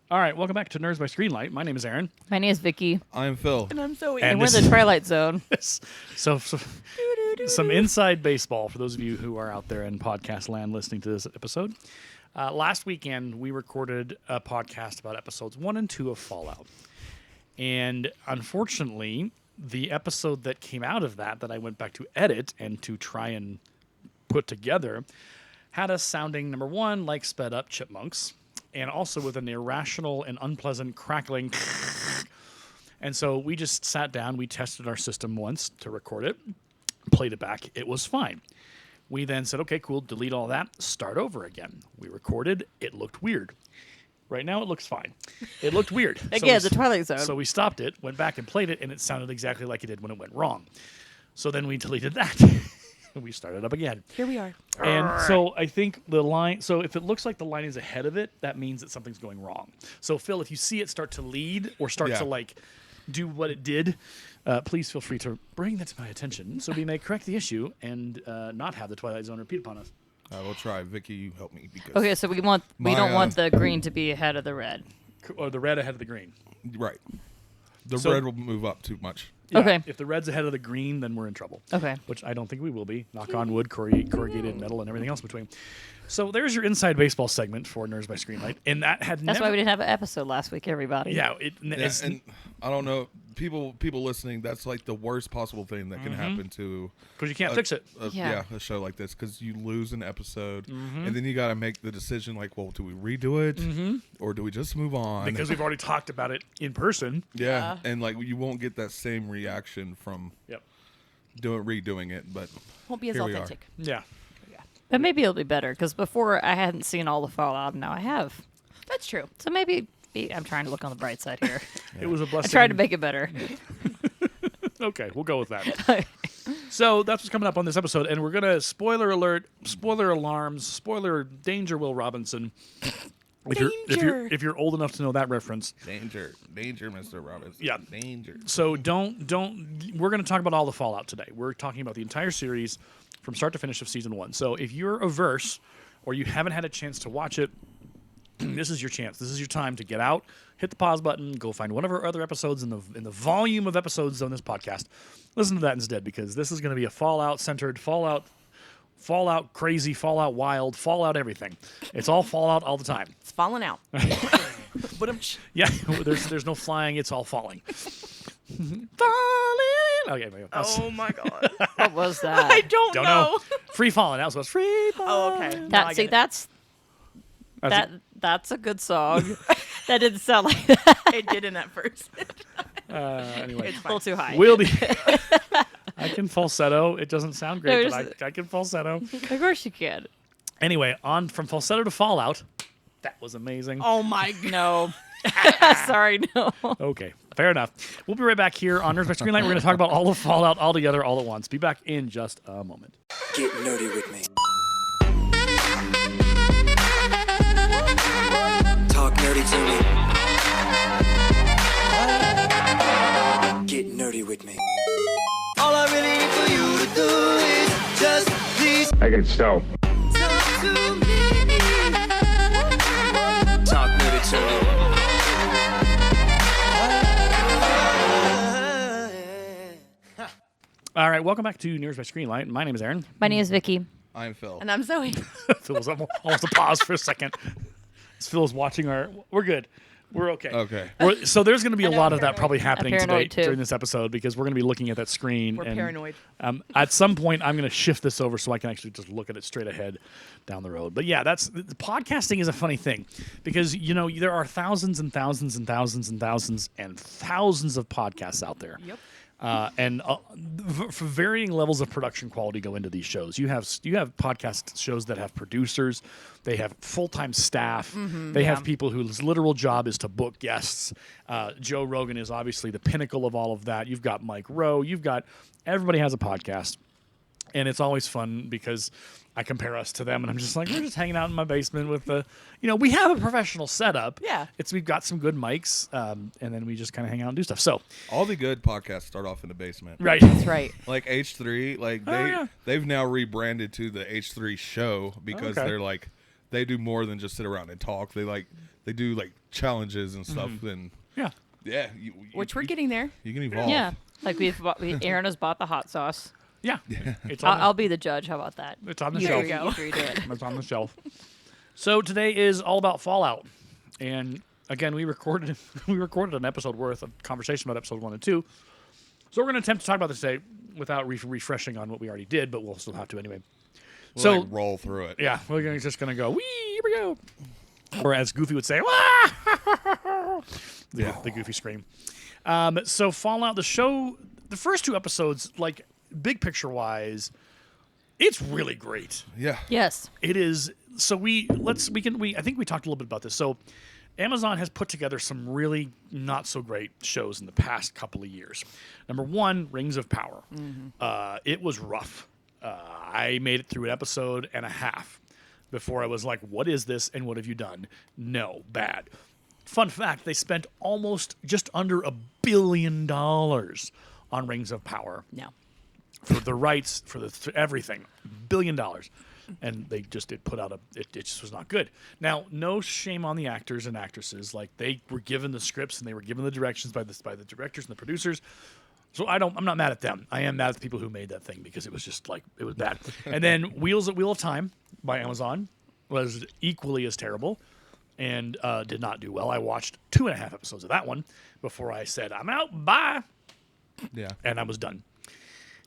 All right, welcome back to Nerds by Screenlight. My name is Aaron. My name is Vicki. I'm Phil. And I'm Zoe. And we're in the Twilight Zone. So some inside baseball for those of you who are out there in podcast land listening to this episode. Last weekend, we recorded a podcast about episodes 1 and 2 of Fallout. And unfortunately, the episode that came out of that I went back to edit and to try and put together had us sounding, number one, like sped up chipmunks, and also with an irrational and unpleasant crackling. And so we just sat down, we tested our system once to record it, played it back, it was fine. We then said, okay, cool, delete all that, start over again. We recorded, it looked weird. Right now it looks fine. It looked weird. Again, the Twilight Zone. So we stopped it, went back and played it, and it sounded exactly like it did when it went wrong. So then we deleted that. And we started up again. Here we are. And so I think the line, so if it looks like the line is ahead of it, that means that something's going wrong. So Phil, if you see it start to lead or start to like do what it did, please feel free to bring that to my attention so we may correct the issue and not have the Twilight Zone repeat upon us. I will try. Vicki, you help me. Because Okay, so we don't want the green to be ahead of the red. Or the red ahead of the green. Right. The So- red will move up too much. Yeah, Okay. If the red's ahead of the green, then we're in trouble. Okay. Which I don't think we will be. Knock on wood, corrugated metal, and everything else between. So there's your inside baseball segment for Nerds by Screenlight, and that had That's why we didn't have an episode last week, everybody. Yeah, Yeah, and I don't know. People listening, that's like the worst possible thing that can happen to because you can't fix it. a show like this, because you lose an episode and then you got to make the decision like, well, do we redo it or do we just move on? Because we've already talked about it in person. yeah, and like you won't get that same reaction from Yep. redoing it, but Won't be as here we are. authentic. Yeah. But maybe it'll be better, because before I hadn't seen all the Fallout, and now I have. That's true. So maybe I'm trying to look on the bright side here. It was a I blessing. tried to make it better. Okay, we'll go with that. So that's what's coming up on this episode, and we're gonna spoiler alert, spoiler alarms, spoiler danger. Will Robinson. If you're old enough to know that reference. Danger, Mr. Robinson. Yeah. Danger. So don't. We're going to talk about all the Fallout today. We're talking about the entire series from start to finish of season 1. So if you're averse or you haven't had a chance to watch it, this is your chance. This is your time to get out, hit the pause button, go find one of our other episodes in the volume of episodes on this podcast. Listen to that instead, because this is going to be a Fallout-centered, Fallout crazy, Fallout wild, Fallout everything. It's all Fallout all the time. It's falling out. But yeah, there's no flying. It's all falling. Falling. Okay. Oh my god. What was that? I don't know. Free falling. That was free falling. Oh, okay. Now I get it. That's a good song. That didn't sound like that. It didn't at first. Anyway, It's A little fine. too high. we'll be. I can falsetto. It doesn't sound great, No, but I can falsetto. Of course you can. Anyway, on from falsetto to Fallout. That was amazing. Oh my god. No. Sorry, no. Okay, fair enough. We'll be right back here on Nerds by Screenlight. We're going to talk about all of Fallout all together, all at once. Be back in just a moment. Get nerdy with me. Talk nerdy to me. Get nerdy with me. All I really need for you to do is just please I can stop. talk to me. Talk nerdy to me. All right, welcome back to Nerds by Screenlight. My name is Aaron. My name is Vicki. I'm Phil. And I'm Zoe. Phil was almost a pause for a second. Phil's watching our. We're good. We're okay. Okay. So there's going to be a I know, lot I'm of that paranoid. probably happening I'm today paranoid too. during this episode, because we're going to be looking at that screen. We're and, paranoid. At some point, I'm going to shift this over so I can actually just look at it straight ahead down the road. But yeah, podcasting is a funny thing, because there are thousands and thousands and thousands and thousands and thousands of podcasts out there. Yep. And for varying levels of production quality go into these shows. You have podcast shows that have producers, they have full-time staff, they have people whose literal job is to book guests. Joe Rogan is obviously the pinnacle of all of that. You've got Mike Rowe, everybody has a podcast, and it's always fun because I compare us to them, and I'm just like, we're just hanging out in my basement with we have a professional setup. Yeah. We've got some good mics, and then we just kind of hang out and do stuff. So, All the good podcasts start off in the basement. right. That's right. Like H3, like yeah. they've now rebranded to the H3 show because Okay. they're like, they do more than just sit around and talk. they do like challenges and stuff. Then Yeah. yeah, Which we're getting there. You can evolve. Yeah. Like Aaron has bought the hot sauce. Yeah. It's on, I'll be the judge. How about that? it's on the You shelf. three- you three do it. It's on the shelf. So today is all about Fallout. And again, we recorded an episode worth of conversation about episode 1 and 2. So we're going to attempt to talk about this today without refreshing on what we already did, but we'll still have to anyway. We'll, So like, roll through it. yeah, we're just going to go, wee, here we go. Or as Goofy would say, wah! The Goofy scream. So Fallout, the show, the first 2 episodes, like big picture wise, it's really great. Yeah. Yes. It is. So I think we talked a little bit about this. So Amazon has put together some really not so great shows in the past couple of years. Number 1, Rings of Power. It was rough. I made it through an episode and a half before I was like, what is this and what have you done? No, bad. Fun fact, they spent almost just under $1 billion on Rings of Power. No. For the rights, for everything. $1 billion. And it just was not good. Now, no shame on the actors and actresses. Like, they were given the scripts and they were given the directions by the directors and the producers. So I'm not mad at them. I am mad at the people who made that thing because it was just like, it was bad. And then Wheel of Time by Amazon was equally as terrible and did not do well. I watched 2.5 episodes of that one before I said, I'm out, bye. Yeah. And I was done.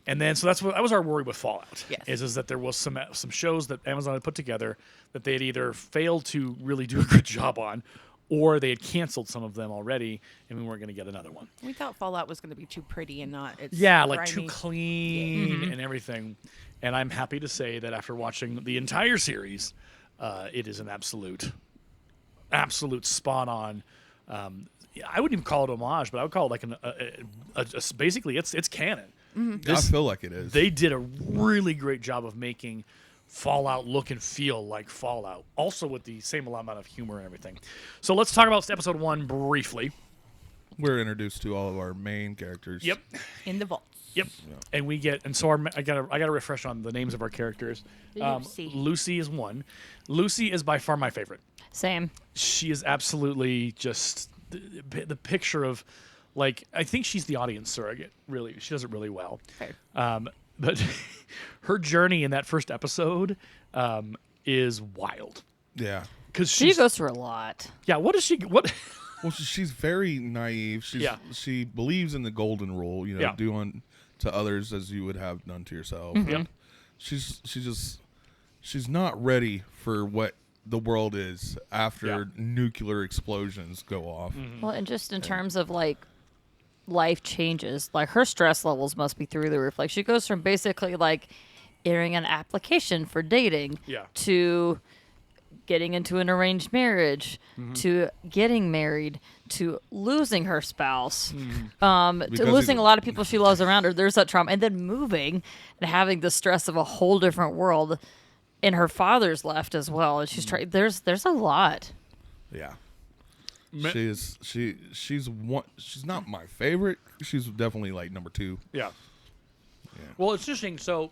And then, so that was our worry with Fallout. Yes. Is that there was some shows that Amazon had put together that they had either failed to really do a good job on, or they had canceled some of them already, and we weren't going to get another one. We thought Fallout was going to be too pretty and not. It's Like grimy. too clean and everything. And I'm happy to say that after watching the entire series, it is an absolute spot on. I wouldn't even call it homage, but I would call it like basically it's canon. I feel like it is. They did a really great job of making Fallout look and feel like Fallout, also with the same amount of humor and everything. So let's talk about episode 1 briefly. We're introduced to all of our main characters. Yep. In the vault. Yep. And we get, and so I gotta refresh on the names of our characters. Lucy is one. Lucy is by far my favorite. Same. She is absolutely just the picture of, like, I think she's the audience surrogate. Really, she does it really well. Fair. But her journey in that first episode is wild. Yeah. Because She goes through a lot. Yeah. What is she? What? Well, she's very naive. She believes in the golden rule. You know, Yeah. do unto others as you would have done to yourself. Yep. She's not ready for what the world is after nuclear explosions go off. Well, and just in terms of like life changes, like her stress levels must be through the roof. Like she goes from basically like entering an application for dating to getting into an arranged marriage to getting married to losing her spouse to losing a lot of people she loves around her. There's that trauma, and then moving and having the stress of a whole different world. And her father's left as well, and she's trying. There's a lot. Yeah. She's one. She's not my favorite. She's definitely like number 2. Yeah. Well, it's interesting. So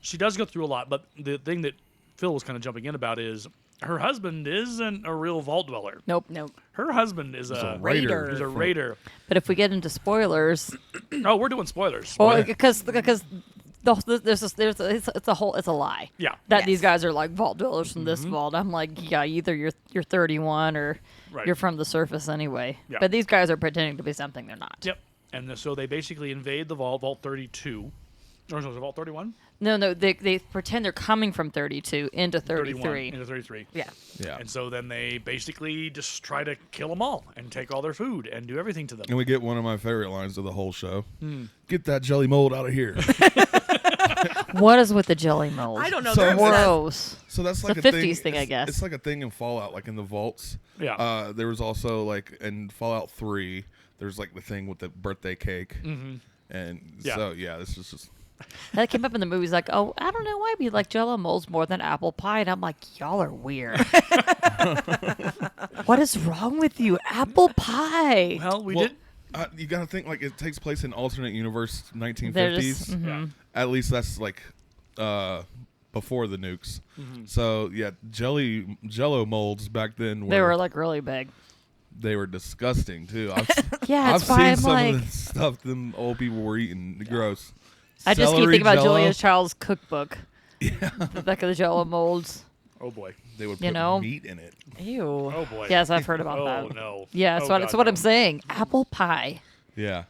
she does go through a lot, but the thing that Phil was kind of jumping in about is her husband isn't a real vault dweller. Nope. Her husband is a raider. He's a raider. But if we get into spoilers, Oh, we're doing spoilers. well, because it's a lie. Yeah. That these guys are like vault dwellers from this vault. I'm like, yeah, either you're 31 or Right. you're from the surface anyway. Yeah. But these guys are pretending to be something they're not. Yep. And so they basically invade the Vault 32. Or was it Vault 31? No, they pretend they're coming from 32 into 31 33. into 33. Yeah. Yeah. And so then they basically just try to kill them all and take all their food and do everything to them. And we get one of my favorite lines of the whole show. Get that jelly mold out of here. What is with the jelly mold? I don't know. So- They're obsessed. Gross. So that's It's like a a 50s thing, I it's- guess. It's like a thing in Fallout, like in the vaults. Yeah. There was also like in Fallout 3, there's like the thing with the birthday cake. And so this is just That came up in the movies like, oh, I don't know why we like Jell-O molds more than apple pie. And I'm like, y'all are weird. What is wrong with you? Apple pie. Well, we well, did. you got to think like it takes place in alternate universe 1950s. They're just- Yeah. At least that's like before the nukes. So yeah, Jello molds back then They were like really big. they were disgusting too. Yeah, I've it's why seen I'm some like. of the stuff them old people were eating. Gross. I just keep Celery thinking about Jell-O, Julia Child's cookbook. Yeah. The back of the Jello molds. Oh boy. They would You put know? meat in it. Ew. Oh boy. Yes, I've heard about Oh that. no. Yeah, Oh, that's God, what no. I'm saying. Apple pie. Yeah.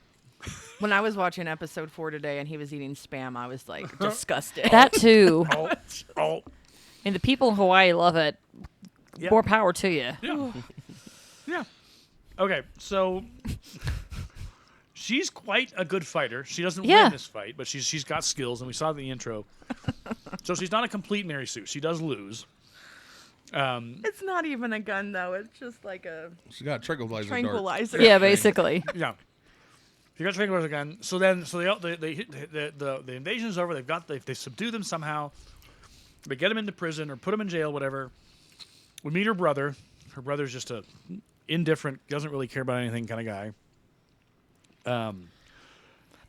When I was watching episode 4 today and he was eating spam, I was like disgusted. That too. Oh. And the people in Hawaii love it. Yeah. More power to you. Yeah. Yeah. Okay, so she's quite a good fighter. She doesn't Yeah. win this fight, but she's got skills, and we saw it in the intro. So she's not a complete Mary Sue. She does lose. It's not even a gun though. It's just like a She got tranquilizer. tranquilizer. Yeah, basically. Yeah. She got tranquilizer gun. So the invasion is over. They subdue them somehow. They get him into prison or put him in jail, whatever. We meet her brother. Her brother's just a indifferent, doesn't really care about anything kind of guy.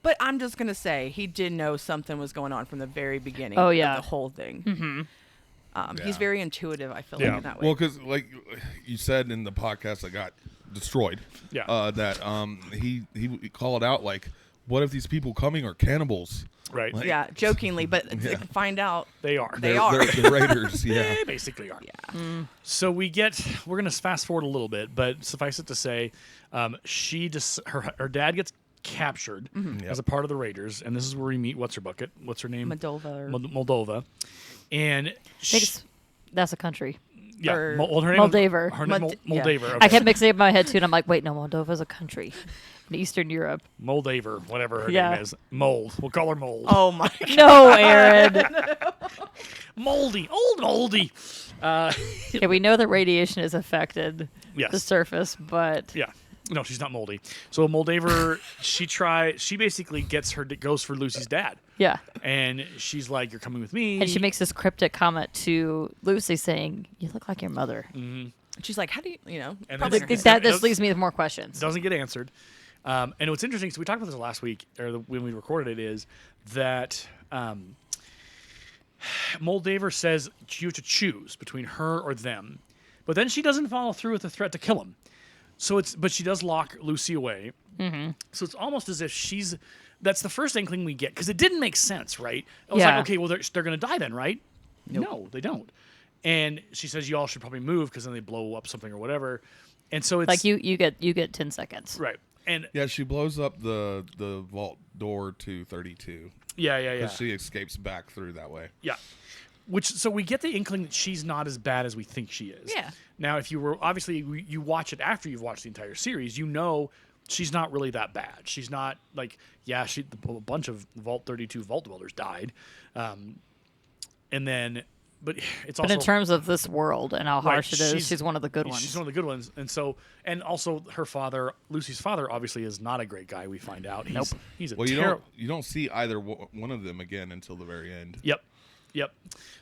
But I'm just gonna say he did know something was going on from the very beginning. Oh, of yeah. the whole thing. Yeah. He's very intuitive. I feel Yeah. like in that way. Well, because like you said in the podcast that got destroyed, Yeah. that he called out like, what if these people coming are cannibals? Right. Like- yeah, jokingly, but Yeah. to find out They are. They are. They're raiders. Yeah. They basically are. Yeah. So we're going to fast forward a little bit, but suffice it to say, her dad gets captured as a part of the Raiders, and this is where we meet what's her name? Moldova. Or, Moldova, and That's a country. yeah, or her name Moldaver. Her name Yeah. Moldaver. I kept mixing it up in my head too, and I'm like, wait, no, Moldova's a country in Eastern Europe. Moldaver, whatever her Yeah. name is. Mold. We'll call her Mold. oh my god. No, Aaron. Moldy. Old Moldy. Okay, we know that radiation has affected Yes. the surface, but Yeah. No, she's not moldy. So Moldaver, she basically goes for Lucy's dad. yeah. And she's like, "You're coming with me." And she makes this cryptic comment to Lucy saying, "You look like your mother." She's like, how do you And probably then- her hand. That this leaves me with more questions. doesn't get answered. And what's interesting, so we talked about this last week, when we recorded it, is that Moldaver says you have to choose between her or them, but then she doesn't follow through with the threat to kill him. But she does lock Lucy away. Mm-hmm. So it's almost as if that's the first inkling we get, because it didn't make sense, right? It was Yeah. like, okay, well, they're going to die then, right? Nope. No, they don't. And she says, you all should probably move, because then they blow up something or whatever. And so it's Like you get 10 seconds. right. And Yeah, she blows up the vault door to 32. yeah. Because she escapes back through that way. Yeah. So we get the inkling that she's not as bad as we think she is. Yeah. Now, if you were you watch it after you've watched the entire series, you know she's not really that bad. She's not like, yeah, a bunch of Vault 32 Vault Dwellers died, and then, but it's But also in terms of this world and how right, harsh it is, she's one of the good ones. She's one of the good ones, and also her father, Lucy's father, obviously is not a great guy. We find out he's a Well, terrible. you don't see either one of them again until the very end. Yep.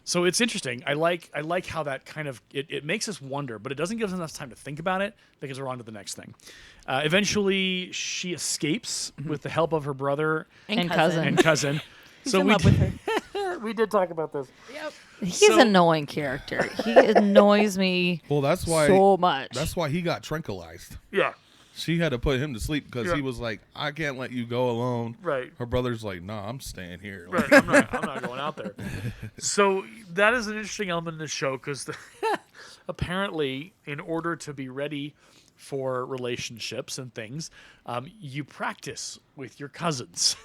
So it's interesting. I like how that kind of it makes us wonder, but it doesn't give us enough time to think about it because we're on to the next thing. Eventually, she escapes with the help of her brother And cousin. and cousin. He's so in we love with her. we did talk about this. Yep. He's an annoying character. He annoys me Well, that's why so much. That's why he got tranquilized. Yeah. She had to put him to sleep because Yeah. he was like, I can't let you go alone. Right. Her brother's like, nah, I'm staying here. Right. I'm not going out there. So that is an interesting element in the show because apparently, in order to be ready for relationships and things, you practice with your cousins.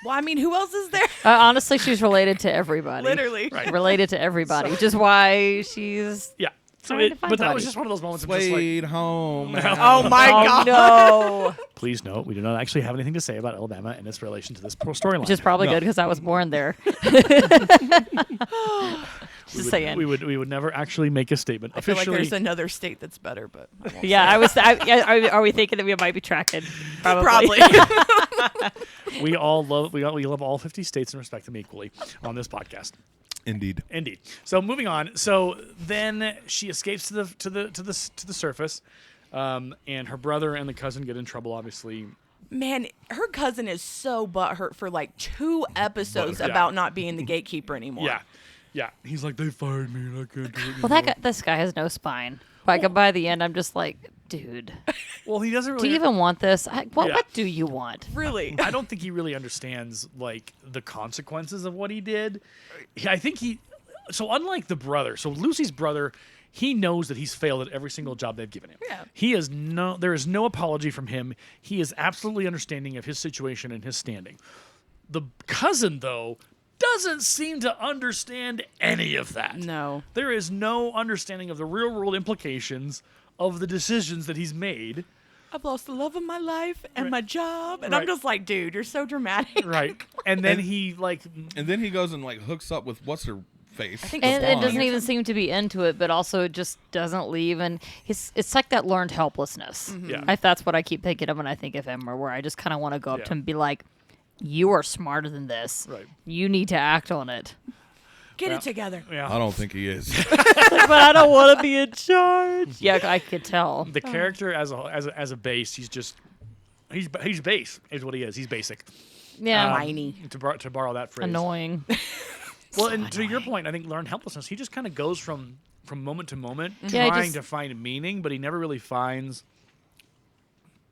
Well, I mean, who else is there? Honestly, she's related to everybody. Literally. Right. Related to everybody, which is why she's. Yeah. So Trying to find but that was somebody. just one of those moments of just like, Sweet home. Oh my Oh god. no! please note, we do not actually have anything to say about Alabama and its relation to this storyline. Which is probably No. good because I was born there. Just saying. We would never actually make a statement I feel like officially. there's another state that's better, but I won't Yeah, say. I was. Are we thinking that we might be tracking? Probably. we love all 50 states and respect them equally on this podcast. Indeed. Indeed. So moving on. So then she escapes to the surface, and her brother and the cousin get in trouble. Obviously, Man, her cousin is so butthurt for like 2 episodes Yeah. about not being the gatekeeper anymore. yeah. Yeah, he's like, they fired me and I can't do it Well, this guy has no spine. Like by the end, I'm just like, dude, Well, he doesn't do really. you even want this? Yeah. What do you want? Really? I don't think he really understands like the consequences of what he did. I think so unlike the brother, so Lucy's brother, he knows that he's failed at every single job they've given him. Yeah. There is no apology from him. He is absolutely understanding of his situation and his standing. The cousin, though, doesn't seem to understand any of that. No. There is no understanding of the real world implications of the decisions that he's made. I've lost the love of my life and Right. my job. And Right. I'm just like, dude, you're so dramatic. Right. And then he like And then he goes and like hooks up with what's her face. think And Blonde. it doesn't even seem to be into it, but also it just doesn't leave. And it's like that learned helplessness. Yeah. That's what I keep thinking of when I think of him, or where I just kind of want to go up Yeah. to him and be like, you are smarter than this. Right. You need to act on it. Get Yeah. it together. yeah. I don't think he is. But I don't want to be in charge. Yeah, I could tell. The character as a base, he's base is what he is. He's basic. Yeah. Whiny. To borrow that phrase. Annoying. Well, and to your point, I think learned helplessness. He just kind of goes from moment to moment, Yeah, he trying just- to find meaning, but he never really finds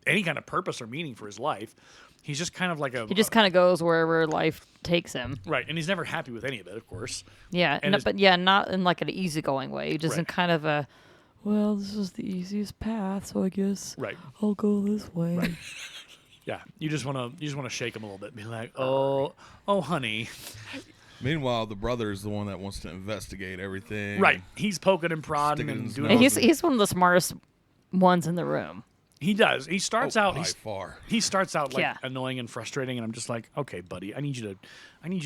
any kind of purpose or meaning for his life. He's just kind of like He just kind of goes wherever life takes him. right, and he's never happy with any of it, of course. Yeah, And it's- but yeah, not in like an easygoing way. Just in Right. kind of a, well, this is the easiest path, so I guess Right. I'll go this way. Yeah. You just want to shake him a little bit, and be like, oh, honey. Meanwhile, the brother is the one that wants to investigate everything. Right. He's poking and prodding Stick it in and his doing. nose. all And the- he's one of the smartest ones in the room. He does. He starts out. By far. He starts out like Yeah. annoying and frustrating, and I'm just like, okay, buddy, I need you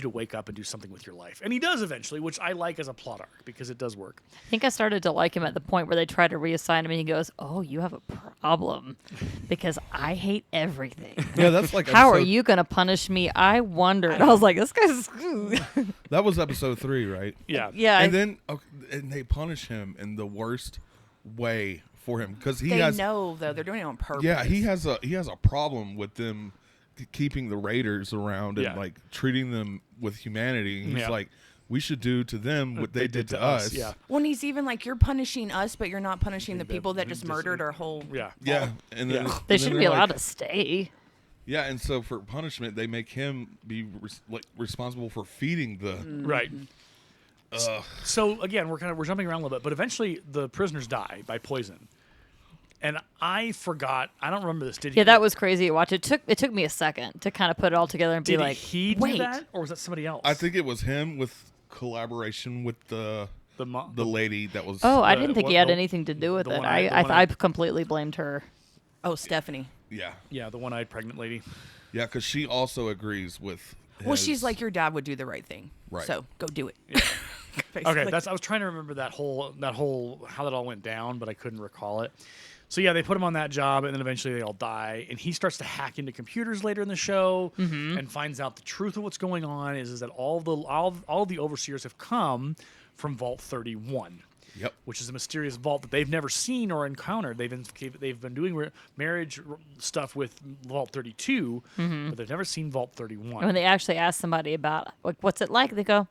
to wake up and do something with your life. And he does eventually, which I like as a plot arc because it does work. I think I started to like him at the point where they try to reassign him, and he goes, "Oh, you have a problem because I hate everything. Yeah, that's like How are episode- you gonna punish me? I wondered." I was like, "This guy's." That was episode 3, right? Yeah. Yeah. And then and they punish him in the worst way for him because he They has know, though. They're doing it on purpose. yeah he has a problem with them keeping the Raiders around and Yeah. like treating them with humanity. And he's Yeah. like, we should do to them what they did to us. Yeah. When he's even like, you're punishing us, but you're not punishing the people that just just- murdered our whole. Yeah. Yeah, and then Yeah. They and shouldn't then be they're allowed like- to stay. Yeah, and so for punishment, they make him be responsible for feeding the. Right. So again, we're jumping around a little bit, but eventually the prisoners die by poison. And I forgot. I don't remember this. Did Yeah, he? that was crazy to watch. It took me a second to kind of put it all together and be Did like, he do wait. that, or was that somebody else? I think it was him with collaboration with the lady that was. Oh, I the- didn't think he what- had the- anything to do with the it. one I the one I- completely blamed her. Oh, Stephanie. Yeah, Yeah, the one-eyed pregnant lady. yeah, because she also agrees with. Well, his- she's like, your dad would do the right thing. Right. So go do it. Okay, Basically. I was trying to remember that whole how that all went down, but I couldn't recall it. So yeah, they put him on that job, and then eventually they all die. And he starts to hack into computers later in the show, and finds out the truth of what's going on is that all the overseers have come from Vault 31. Yep. Which is a mysterious vault that they've never seen or encountered. They've been doing marriage stuff with Vault 32, but they've never seen Vault 31. And when they actually ask somebody about like what's it like, they go,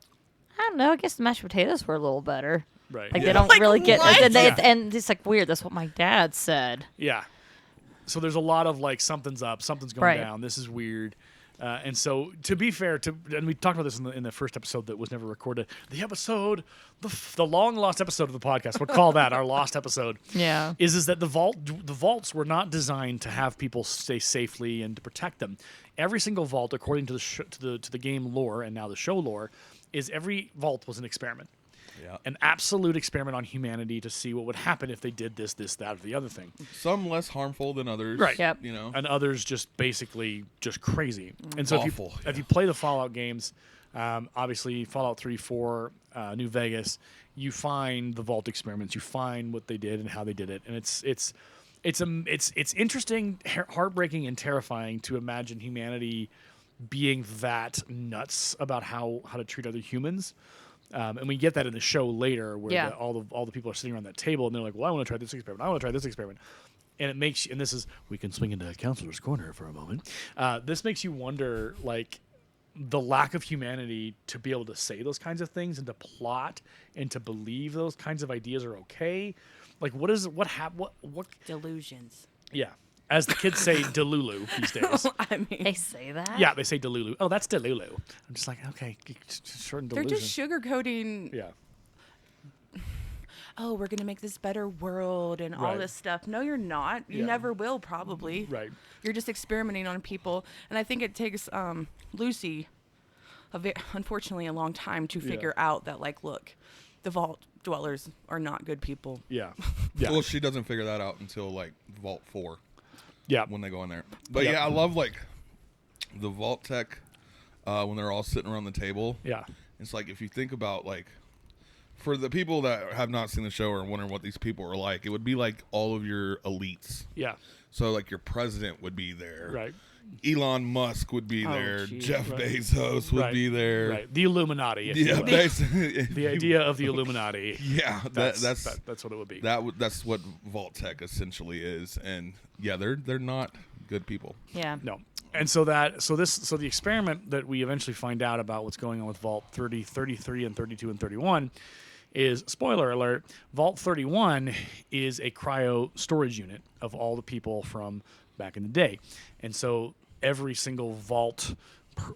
I don't know. I guess the mashed potatoes were a little better. Right. Like Yeah. they don't Like, really get, what? and it's like weird. That's what my dad said. Yeah. So there's a lot of like something's up, something's going Right. down. This is weird. And so, to be fair, and we talked about this in the first episode that was never recorded. The episode, the long lost episode of the podcast, we'll call that our lost episode. Yeah. Is that the vaults were not designed to have people stay safely and to protect them. Every single vault, according to the game lore and now the show lore, is every vault was an experiment. Yeah. An absolute experiment on humanity to see what would happen if they did this, that, or the other thing. Some less harmful than others. Right. Yep. You know. And others just basically just crazy. And so Awful, if you play the Fallout games, obviously Fallout 3, 4, New Vegas, you find the vault experiments, you find what they did and how they did it, and it's interesting, heartbreaking, and terrifying to imagine humanity being that nuts about how to treat other humans. And we get that in the show later, where Yeah. all the people are sitting around that table and they're like, "Well, I want to try this experiment. I want to try this experiment." And it makes, and this is, we can swing into Counselor's Corner for a moment. This makes you wonder, like, the lack of humanity to be able to say those kinds of things and to plot and to believe those kinds of ideas are okay. Like, what Delusions. Yeah. As the kids say, Delulu these days. I mean, They say that? Yeah, they say Delulu. Oh, that's Delulu. I'm just like, okay, shorten they're delusion. just sugarcoating. Yeah. Oh, we're gonna make this better world and all Right. this stuff. No, you're not. You Yeah. never will, probably. Right. You're just experimenting on people, and I think it takes Lucy, unfortunately, a long time to figure out that, like, look, the vault dwellers are not good people. Yeah. Yeah. Well, she doesn't figure that out until like Vault 4 Yeah. when they go in there. But Yep. yeah, I love like the Vault Tech when they're all sitting around the table. Yeah. It's like if you think about like for the people that have not seen the show or wondering what these people are like, it would be like all of your elites. Yeah. So like your president would be there. Right. Elon Musk would be Oh, there. geez. Jeff Right. Bezos would Right. be there. Right. The Illuminati. if you Yeah, will. basically. The idea of the Illuminati. Yeah, that's what it would be. that's what Vault Tech essentially is, and yeah, they're not good people. Yeah. No. And so the experiment that we eventually find out about what's going on with Vault 30, 33, and 32 and 31 is, spoiler alert, Vault 31 is a cryo storage unit of all the people from back in the day. And so every single vault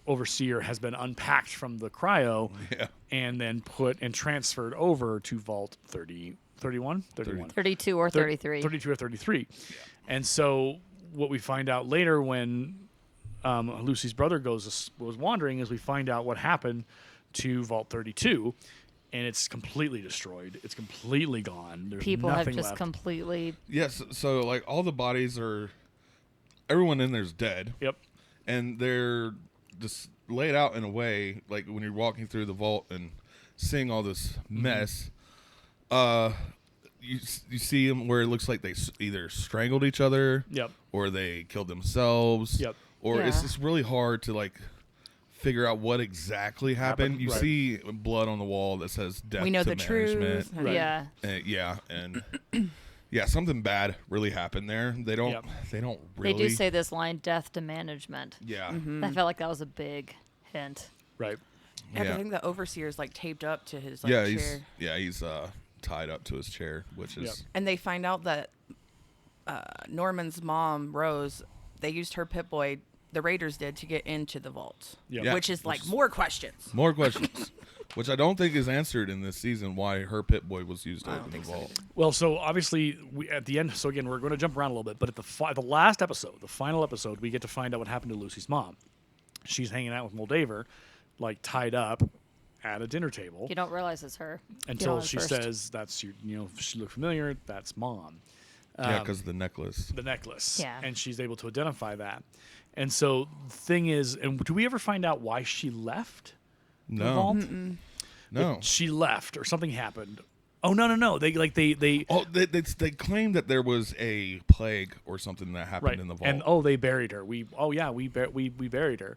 overseer has been unpacked from the cryo Yeah. and then put and transferred over to Vault 30, 31? 31. 32 or 33. 32 or 33. And so what we find out later when Lucy's brother was wandering is we find out what happened to Vault 32, and it's completely destroyed. It's completely gone. There's People have nothing just left. completely. Yes, so like all the bodies are, everyone in there's dead, Yep. and they're just laid out in a way like when you're walking through the vault and seeing all this mess. You see them where it looks like they either strangled each other, Yep. or they killed themselves, Yep. or it's Yeah. just really hard to like figure out what exactly happened. You Right. see blood on the wall that says death We know to the management. truth. Right. Yeah. Yeah, and yeah, something bad really happened there. They don't Yep. they don't really They do say this line, death to management. yeah. I felt like that was a big hint. Right. Yeah. I think the overseer's like taped up to his Yeah, chair. he's tied up to his chair, which is Yep. And they find out that Norman's mom, Rose, they used her Pip-Boy, the Raiders did, to get into the vault. Yep. Yeah. Which is like more questions. more questions. Which I don't think is answered in this season why her Pip-Boy was used to I open don't the think so vault. either. Well, so obviously we at the end. So again, we're going to jump around a little bit, but at the last episode, the final episode, we get to find out what happened to Lucy's mom. She's hanging out with Moldaver, like tied up at a dinner table You don't realize it's her. until on she first. says, "That's your, she looked familiar. That's mom." Yeah, because the necklace. The necklace. Yeah. And she's able to identify that. And so the thing is, and do we ever find out why she left the No, vault? no. She left or something happened. Oh no. They Oh, they claimed that there was a plague or something that happened right. in the vault. And they buried her. We buried her.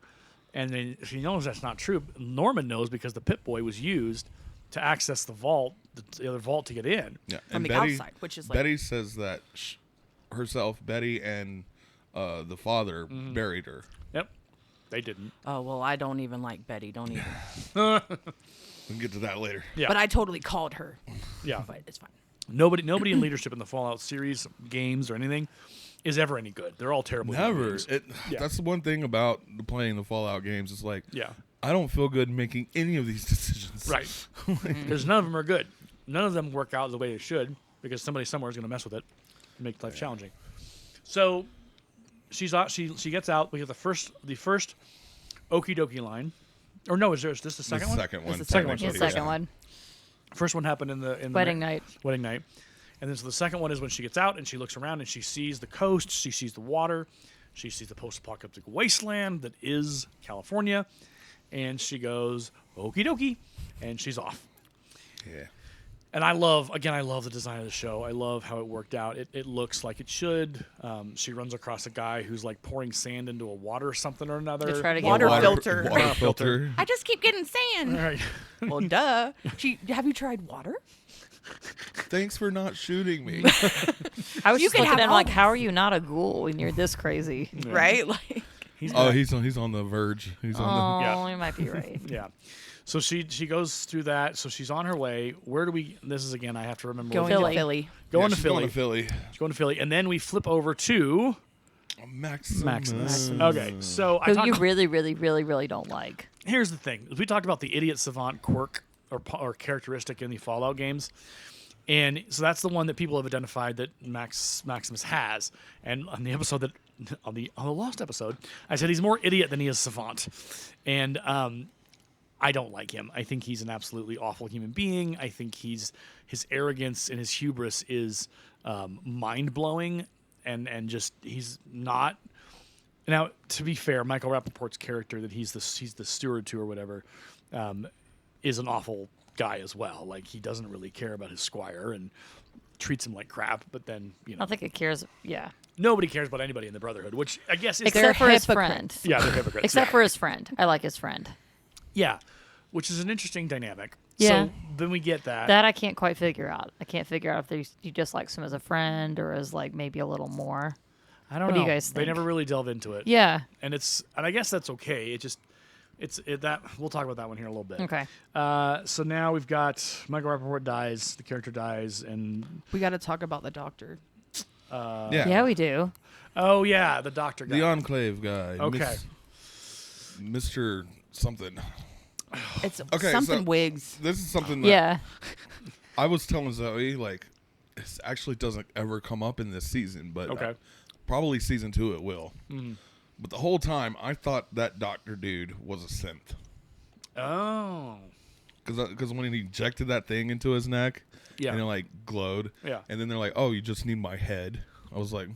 And then she knows that's not true. Norman knows because the Pip-Boy was used to access the vault, the other vault to get in. yeah. From and the Betty, outside, which is like Betty says that herself, Betty, and the father buried her. Yep. They didn't. oh well, I don't even like Betty. Don't even. We can get to that later. Yeah. But I totally called her. Yeah. But it's fine. Nobody in leadership in the Fallout series, games, or anything is ever any good. They're all terrible. human Never. beings. Yeah. That's the one thing about playing the Fallout games. It's like, Yeah. I don't feel good making any of these decisions. Right. Because none of them are good. None of them work out the way they should because somebody somewhere is going to mess with it and make life challenging. So she's out. She gets out. We have the first okie dokie line. Or no, is this the second one? Second one. the second one. The second one. First one happened in the Wedding night. Wedding night. And then so the second one is when she gets out and she looks around and she sees the coast, she sees the water, she sees the post-apocalyptic wasteland that is California, and she goes, okie dokie, and she's off. Yeah. And I love the design of the show. I love how it worked out. It looks like it should. She runs across a guy who's like pouring sand into a water or something or another. To try to get Water water. filter. Water filter. I just keep getting sand. All right. Well, duh. Have you tried water? Thanks for not shooting me. I was You just can looking have at him all like, this. how are you not a ghoul when you're this crazy? Right? Like He's on the verge. He's on Oh, you might be right. Yeah. So she goes through that. So she's on her way. Where do we? This is again. I have to remember. Going Philly. to Philly. Going the. to Philly. Going to Philly. She's going to Philly, and then we flip over to Maximus. Okay. So I Who talked you really, really, really, really don't like. Here's the thing: we talked about the idiot savant quirk or characteristic in the Fallout games, and so that's the one that people have identified that Maximus has. And on the episode that on the Lost episode, I said he's more idiot than he is savant, and I don't like him. I think he's an absolutely awful human being. I think his arrogance and his hubris is mind blowing, and just he's not. Now, to be fair, Michael Rappaport's character that he's the steward to or whatever is an awful guy as well. Like, he doesn't really care about his squire and treats him like crap. But then, I don't think it cares. Yeah. Nobody cares about anybody in the Brotherhood, which I guess is Except for his hypocrites. friend. yeah, they're hypocrites. Except for his friend. I like his friend. Yeah, which is an interesting dynamic. Yeah. So then we get that. That I can't quite figure out. I can't figure out if he just likes him as a friend or as like maybe a little more. I don't What know. do you guys They think? never really delve into it. Yeah. And I guess that's okay. That we'll talk about that one here in a little bit. Okay. So now we've got Michael Rappaport dies, the character dies, and We got to talk about the doctor. Yeah, we do. oh yeah, the doctor guy. The Enclave guy. Okay. Mr. Something. It's Okay, something so- wigs. This is something that Yeah. I was telling Zoe, like, this actually doesn't ever come up in this season, but Okay. probably season 2 it will. But the whole time, I thought that doctor dude was a synth. Oh. Because when he injected that thing into his neck, Yeah. and it, like, glowed, Yeah. and then they're like, oh, you just need my head. I was like,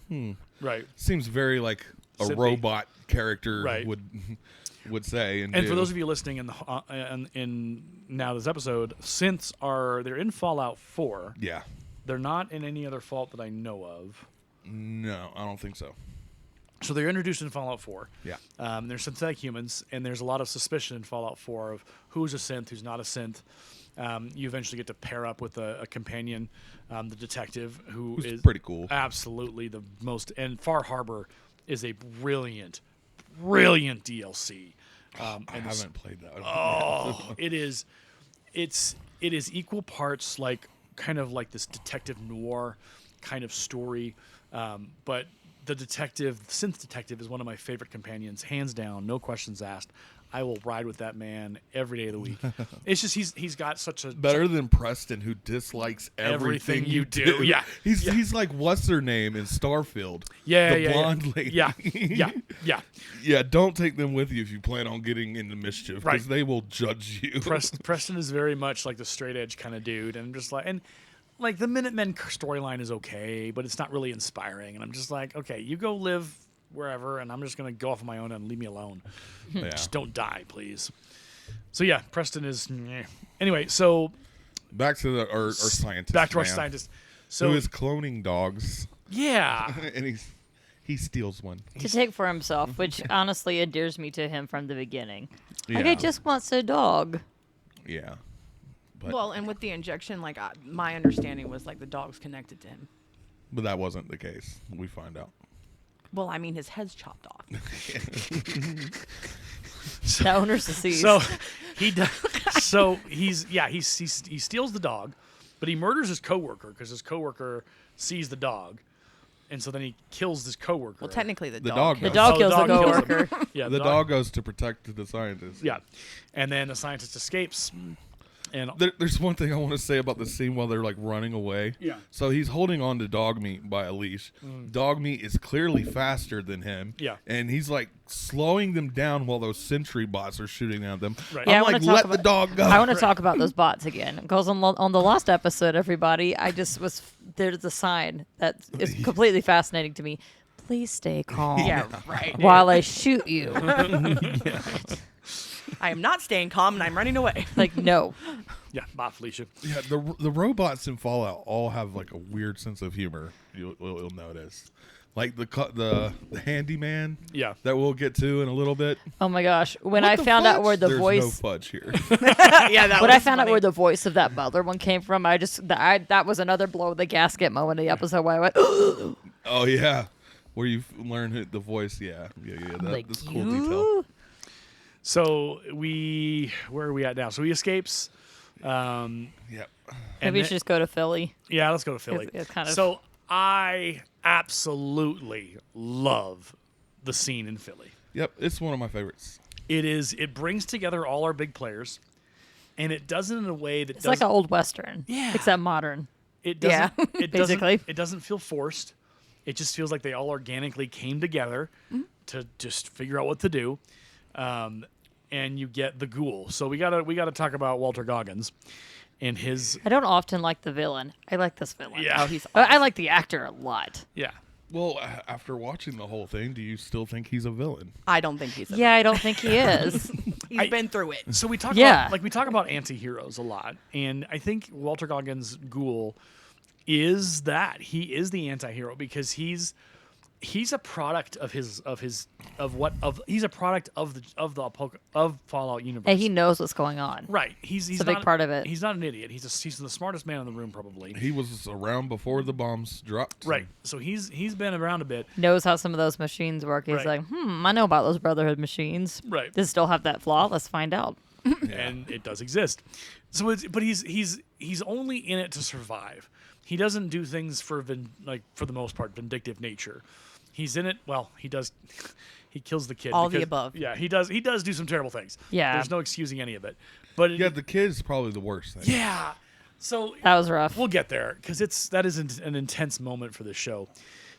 Right. seems very like a Synthy. robot character Right. would say. And And do. for those of you listening in now this episode, synths they're in Fallout 4. Yeah. They're not in any other Fallout that I know of. No, I don't think so. So they're introduced in Fallout 4. Yeah. They're synthetic humans, and there's a lot of suspicion in Fallout 4 of who's a synth, who's not a synth. You eventually get to pair up with a companion, the detective, who Who's is pretty cool. absolutely the most. And Far Harbor is a brilliant DLC. I and haven't played that. Oh, it is. It is equal parts like kind of like this detective noir kind of story, but the synth detective, is one of my favorite companions, hands down, no questions asked. I will ride with that man every day of the week. It's just he's got such a Better than Preston, who dislikes everything you do. Yeah. He's like, what's her name in Starfield? Yeah, the yeah, blonde lady. Yeah, yeah. Yeah, don't take them with you if you plan on getting into mischief, because Right. they will judge you. Preston is very much like the straight edge kind of dude, and I'm just like the Minutemen storyline is okay, but it's not really inspiring, and I'm just like, okay, you go live wherever, and I'm just gonna go off on my own and leave me alone. Yeah. Just don't die, please. So yeah, Preston is meh. Anyway. So Back to our scientist. back to our man, scientist. So who is cloning dogs, yeah, and he steals one. To take for himself, which honestly endears me to him from the beginning. Like, Yeah. I just wants a dog. Yeah. But, Well, and with the injection, like my understanding was like the dog's connected to him. but that wasn't the case. We find out. Well, I mean, his head's chopped off. The owner's deceased. so he does. So he steals the dog, but he murders his coworker because his coworker sees the dog, and so then he kills this coworker. Well, technically, the dog dog. does. the dog Oh, kills the kills him. coworker. Yeah, The dog goes to protect the scientist. Yeah, and then the scientist escapes, and There's one thing I want to say about the scene while they're like running away. Yeah. So he's holding on to dog meat by a leash. Dog meat is clearly faster than him. Yeah. And he's like slowing them down while those sentry bots are shooting at them. Right. Yeah, I I'm wanna like, talk let the about- dog go. I want to talk about those bots again because on the last episode, everybody, there's a sign that is completely fascinating to me. Please stay calm. Yeah, right. While I shoot you. I am not staying calm, and I'm running away. Like, no. yeah, bye, Felicia. Yeah, the robots in Fallout all have like a weird sense of humor. You'll notice, like the handyman. Yeah. That we'll get to in a little bit. Oh my gosh. When What I the found out fudge? where the There's voice no fudge here. Yeah, that when was I found out funny. where the voice of that Butler one came from, that was another blow of the gasket moment in the episode where I went, Oh yeah, Where you learn the voice, yeah. That's a cool you? detail. So where are we at now? So he escapes. Yep. Maybe we should just go to Philly. Yeah, let's go to Philly. It's kind of- So I absolutely love the scene in Philly. Yep, it's one of my favorites. It brings together all our big players, and it does it in a way that It's like an old Western. Yeah. Except modern. it doesn't Yeah, it basically. it doesn't feel forced. It just feels like they all organically came together to just figure out what to do. And you get the ghoul. So we gotta talk about Walter Goggins and his I don't often like the villain. I like this villain. Yeah. I like the actor a lot. yeah. Well, after watching the whole thing, do you still think he's a villain? I don't think he's. Yeah, I don't think he is. He's been through it. So we talk Yeah. about anti-heroes a lot, and I think Walter Goggins' ghoul is that he is the anti-hero because he's a product of he's a product of Fallout universe. And he knows what's going on. Right. He's a big not, part of it. He's not an idiot. He's the smartest man in the room probably. He was around before the bombs dropped. Right. So he's been around a bit. Knows how some of those machines work. He's Right. like, I know about those Brotherhood machines. Right. Does it still have that flaw? Let's find out. And it does exist. So but he's only in it to survive. He doesn't do things for the most part vindictive nature. He's in it. Well, he does. He kills the kid. All the because- above. Yeah, he does. He does do some terrible things. Yeah. There's no excusing any of it. But Yeah, the kid's probably the worst thing. yeah. So That was rough. we'll get there because that is an intense moment for this show.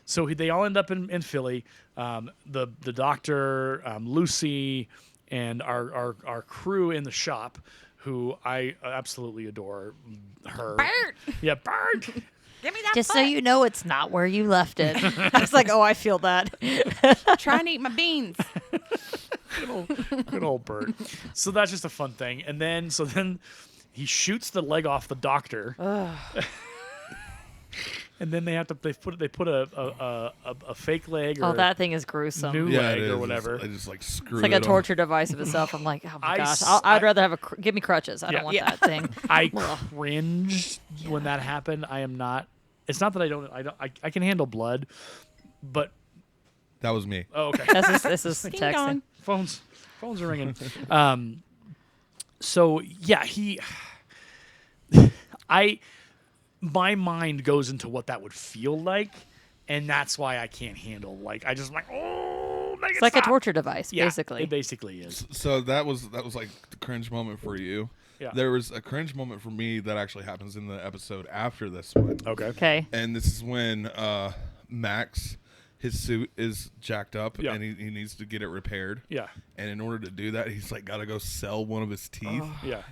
So they all end up in Philly. The doctor, Lucy, and our crew in the shop, who I absolutely adore. Her. Bert! Yeah, Bert. Give me that. Just so you know, it's not where you left it. I was like, oh, I feel that. Try and eat my beans. Good old Bert. So that's just a fun thing. And then he shoots the leg off the doctor. And then they put a fake leg or Oh, that thing is gruesome. new Yeah, leg it or is. whatever. I just screw It's like it a on. torture device of itself. I'm like, oh my I gosh, s- I'd I- rather have give me crutches. I Yeah. don't want Yeah. that thing. I cringed when that happened. I am not. It's not that I can handle blood, but That was me. oh, okay. This is Ding texting. dong. Phones are ringing. So yeah, my mind goes into what that would feel like, and that's why I can't handle. Like I just like make It's it like a stop. torture device, Yeah, basically. it basically is. So that was like the cringe moment for you. Yeah. There was a cringe moment for me that actually happens in the episode after this one. Okay. Okay. And this is when Max, his suit is jacked up Yeah. and he needs to get it repaired. Yeah. And in order to do that, he's got to go sell one of his teeth. Yeah.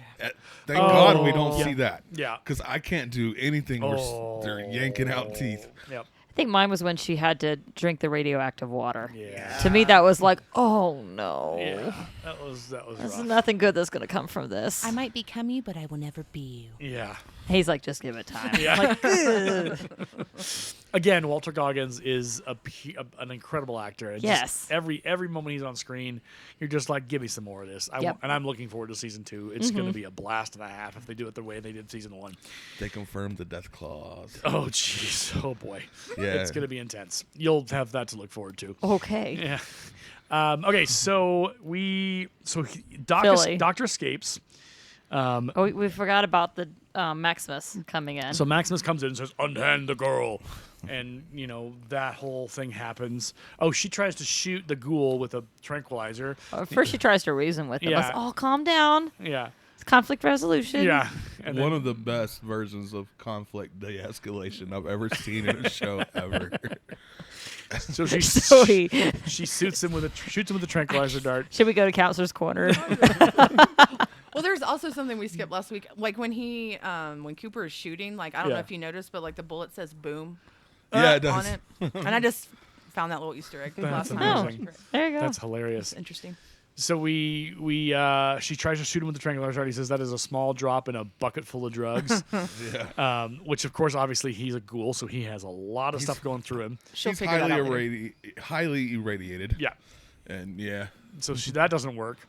Thank God we Oh. don't Yeah. see that. Yeah. Because I can't do anything where they're yanking out teeth. Yep. I think mine was when she had to drink the radioactive water. Yeah. To me, that was like, oh no. Yeah. That was There's rough. nothing good that's going to come from this. I might become you, but I will never be you. Yeah. He's like, just give it time. Yeah. Like, ugh. Again, Walter Goggins is an incredible actor. And Yes. just every moment he's on screen, you're just like, give me some more of this. Yep. And I'm looking forward to season 2. It's going to be a blast and a half if they do it the way they did season 1. They confirmed the death clause. Oh, jeez. Oh, boy. Yeah. It's going to be intense. You'll have that to look forward to. okay. Yeah. Okay, so Doctor escapes. Oh, we forgot about the Maximus coming in. So Maximus comes in and says, "Unhand the girl," and that whole thing happens. Oh, she tries to shoot the ghoul with a tranquilizer. First, she tries to reason with him. Yeah. Oh, calm down. Yeah, It's conflict resolution. yeah. And then- One of the best versions of conflict de-escalation I've ever seen in a show ever. so she Sorry. she shoots him with a tranquilizer dart. Should we go to Counselor's Corner? Well, there's also something we skipped last week. Like when when Cooper is shooting, like I don't know Yeah. if you noticed, but like the bullet says "boom" Yeah, it on does. it, and I just found that little Easter egg That's last night. amazing. There you go. That's hilarious. Interesting. So she tries to shoot him with the tranquilizer dart. He says that is a small drop in a bucket full of drugs. Yeah. Which of course, obviously, he's a ghoul, so he has a lot of stuff going through him. She'll He's figure that out later. highly irradiated. Yeah. And yeah. So that doesn't work.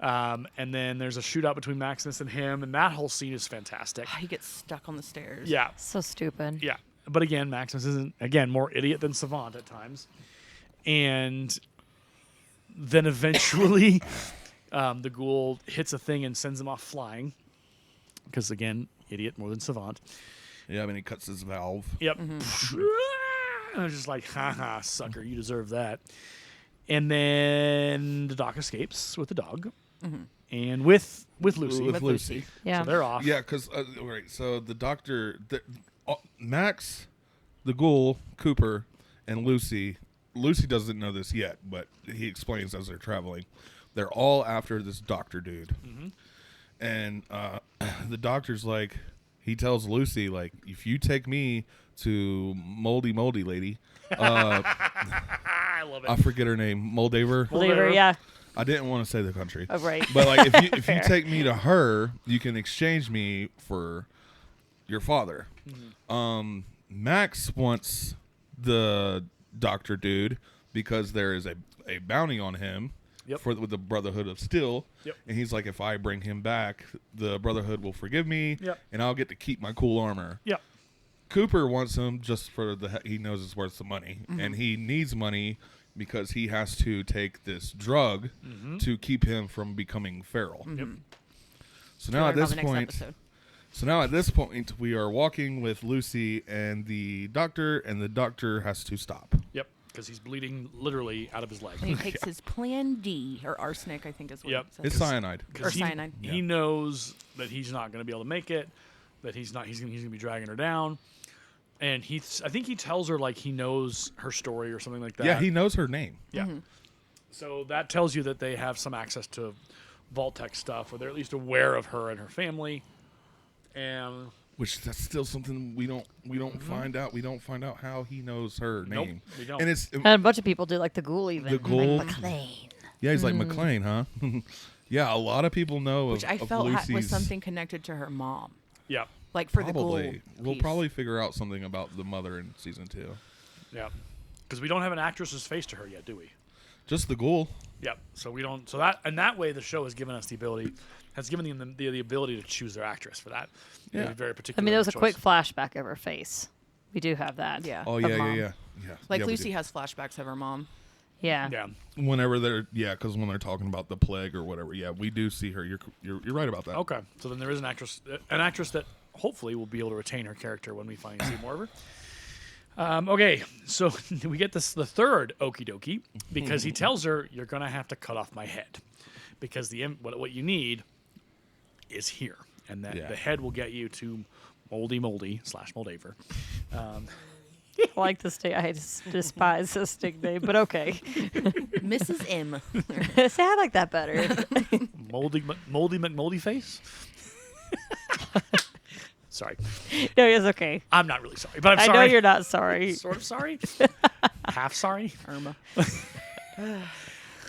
And then there's a shootout between Maximus and him, and that whole scene is fantastic. He gets stuck on the stairs. Yeah, So stupid. yeah. but again, Maximus isn't, again, more idiot than savant at times. And then eventually the ghoul hits a thing and sends him off flying. Because, again, idiot more than savant. Yeah, I mean, he cuts his valve. Yep. And I was just like, haha, sucker, you deserve that. And then the doc escapes with the dog. And with Lucy. With Lucy. Yeah. So they're off. Yeah, because, right, so the doctor, Max, the ghoul, Cooper, and Lucy doesn't know this yet, but he explains as they're traveling. They're all after this doctor dude. And the doctor's like, he tells Lucy, like, if you take me to Moldy Lady, I love it. I forget her name, Moldaver. Moldaver, yeah. I didn't want to say the country. Oh, right. But like, if you take me to her, you can exchange me for your father. Max wants the doctor dude because there is a bounty on him with the Brotherhood of Steel. And he's like, if I bring him back, the Brotherhood will forgive me, and I'll get to keep my cool armor. Cooper wants him just for he knows it's worth the money, and he needs money because he has to take this drug to keep him from becoming feral. So now at this point, we are walking with Lucy and the doctor has to stop. Yep, because he's bleeding literally out of his leg. And he takes his Plan D, or arsenic, I think is what it says. It's cyanide. Or cyanide. He knows that he's not going to be able to make it, that he's going to be dragging her down. And I think he tells her, like, he knows her story or something like that. Yeah, he knows her name. Yeah. So that tells you that they have some access to Vault-Tec stuff, or they're at least aware of her and her family. And which that's still something we don't find out. We don't find out how he knows her name. We don't. And And a bunch of people do, like the ghoul even. The ghoul. Like McLean. Yeah, he's like McLean, huh? Yeah, a lot of people know Which I of felt Lucy's. was something connected to her mom. Yeah. Like for the ghoul Probably. We'll piece. probably figure out something about the mother in season 2. Yeah. Because we don't have an actress's face to her yet, do we? Just the ghoul. Yep. So we don't. So that in that way, the show has given us the ability, has given them the ability to choose their actress for that. Yeah. They're very particular. I mean, there was a choice. quick flashback of her face. We do have that. Yeah. Oh, of yeah, mom. yeah. Like Yeah, we Lucy do. has flashbacks of her mom. Yeah. Yeah. Whenever they're, because when they're talking about the plague or whatever, we do see her. You're right about that. Okay. So then there is an actress that hopefully will be able to retain her character when we finally see more of her. Okay, so we get the third okie dokie because he tells her, you're going to have to cut off my head because what you need is here. And that the head will get you to Moldy/Moldaver. I like this day. I despise this nickname, but okay. Mrs. M. See, I like that better. Moldy McMoldy face? Sorry. No, it's okay. I'm not really sorry, but I'm I sorry. know you're not sorry. Sort of sorry. Half sorry. Irma.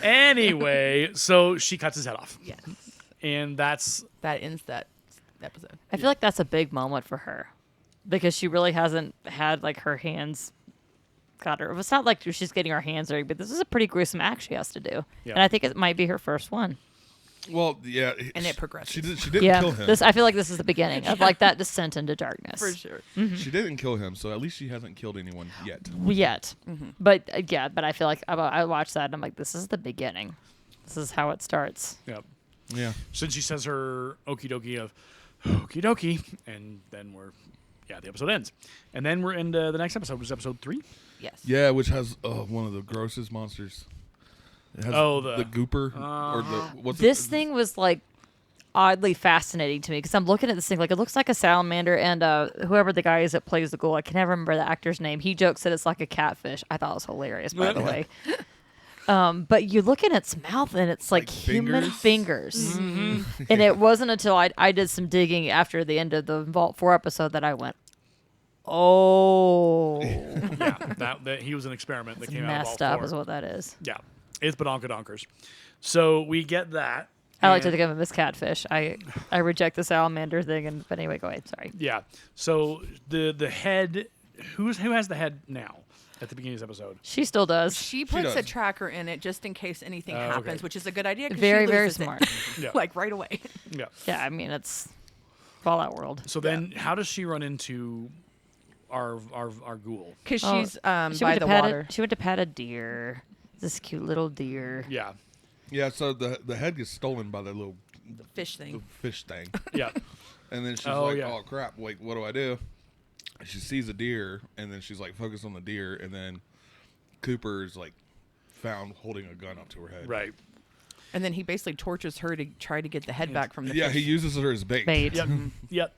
Anyway, so she cuts his head off. Yes. And that ends that episode. I feel like that's a big moment for her because she really hasn't had like her hands got her. It's not like she's getting her hands dirty, but this is a pretty gruesome act she has to do. Yeah. And I think it might be her first one. Well, yeah. And it progresses. She didn't kill him. I feel like this is the beginning of like that descent into darkness. For sure. She didn't kill him, so at least she hasn't killed anyone yet. But but I feel like I watched that and I'm like, this is the beginning. This is how it starts. yeah. Yeah. Since she says her okie dokie of okie dokie, and then the episode ends. And then we're into the next episode, which is episode 3. Yes. Yeah, which has one of the grossest monsters. It has the gooper or the This thing was like oddly fascinating to me because I'm looking at this thing like it looks like a salamander, and whoever the guy is that plays the ghoul, I can never remember the actor's name. He jokes that it's like a catfish. I thought it was hilarious, by the way. But you look in its mouth and it's like human fingers. And it wasn't until I did some digging after the end of the Vault 4 episode that I went, oh. Yeah, that he was an experiment that came out of Messed all up 4. is what that is. Yeah, it's badonkers. So we get that. I like to think of him as catfish. I reject the salamander thing, but anyway, go ahead. Sorry. Yeah. So the head, who has the head now at the beginning of this episode? She still does. She puts a does. tracker in it just in case anything Okay. happens, which is a good idea. 'Cause Very, she very loses it, smart. Yeah. like right away. Yeah. Yeah, I mean, it's Fallout World. So then how does she run into our ghoul. Because she's She by went the to water. She went to pat a deer. This cute little deer. Yeah. Yeah, so the head gets stolen by the little Fish thing. the fish thing. Yeah. And then she's yeah. oh crap, like what do I do? She sees a deer and then she's like focused on the deer and then Cooper's like found holding a gun up to her head. Right. And then he basically tortures her to try to get the head back from the Yeah, fish. he uses her as bait. Yep. Yep.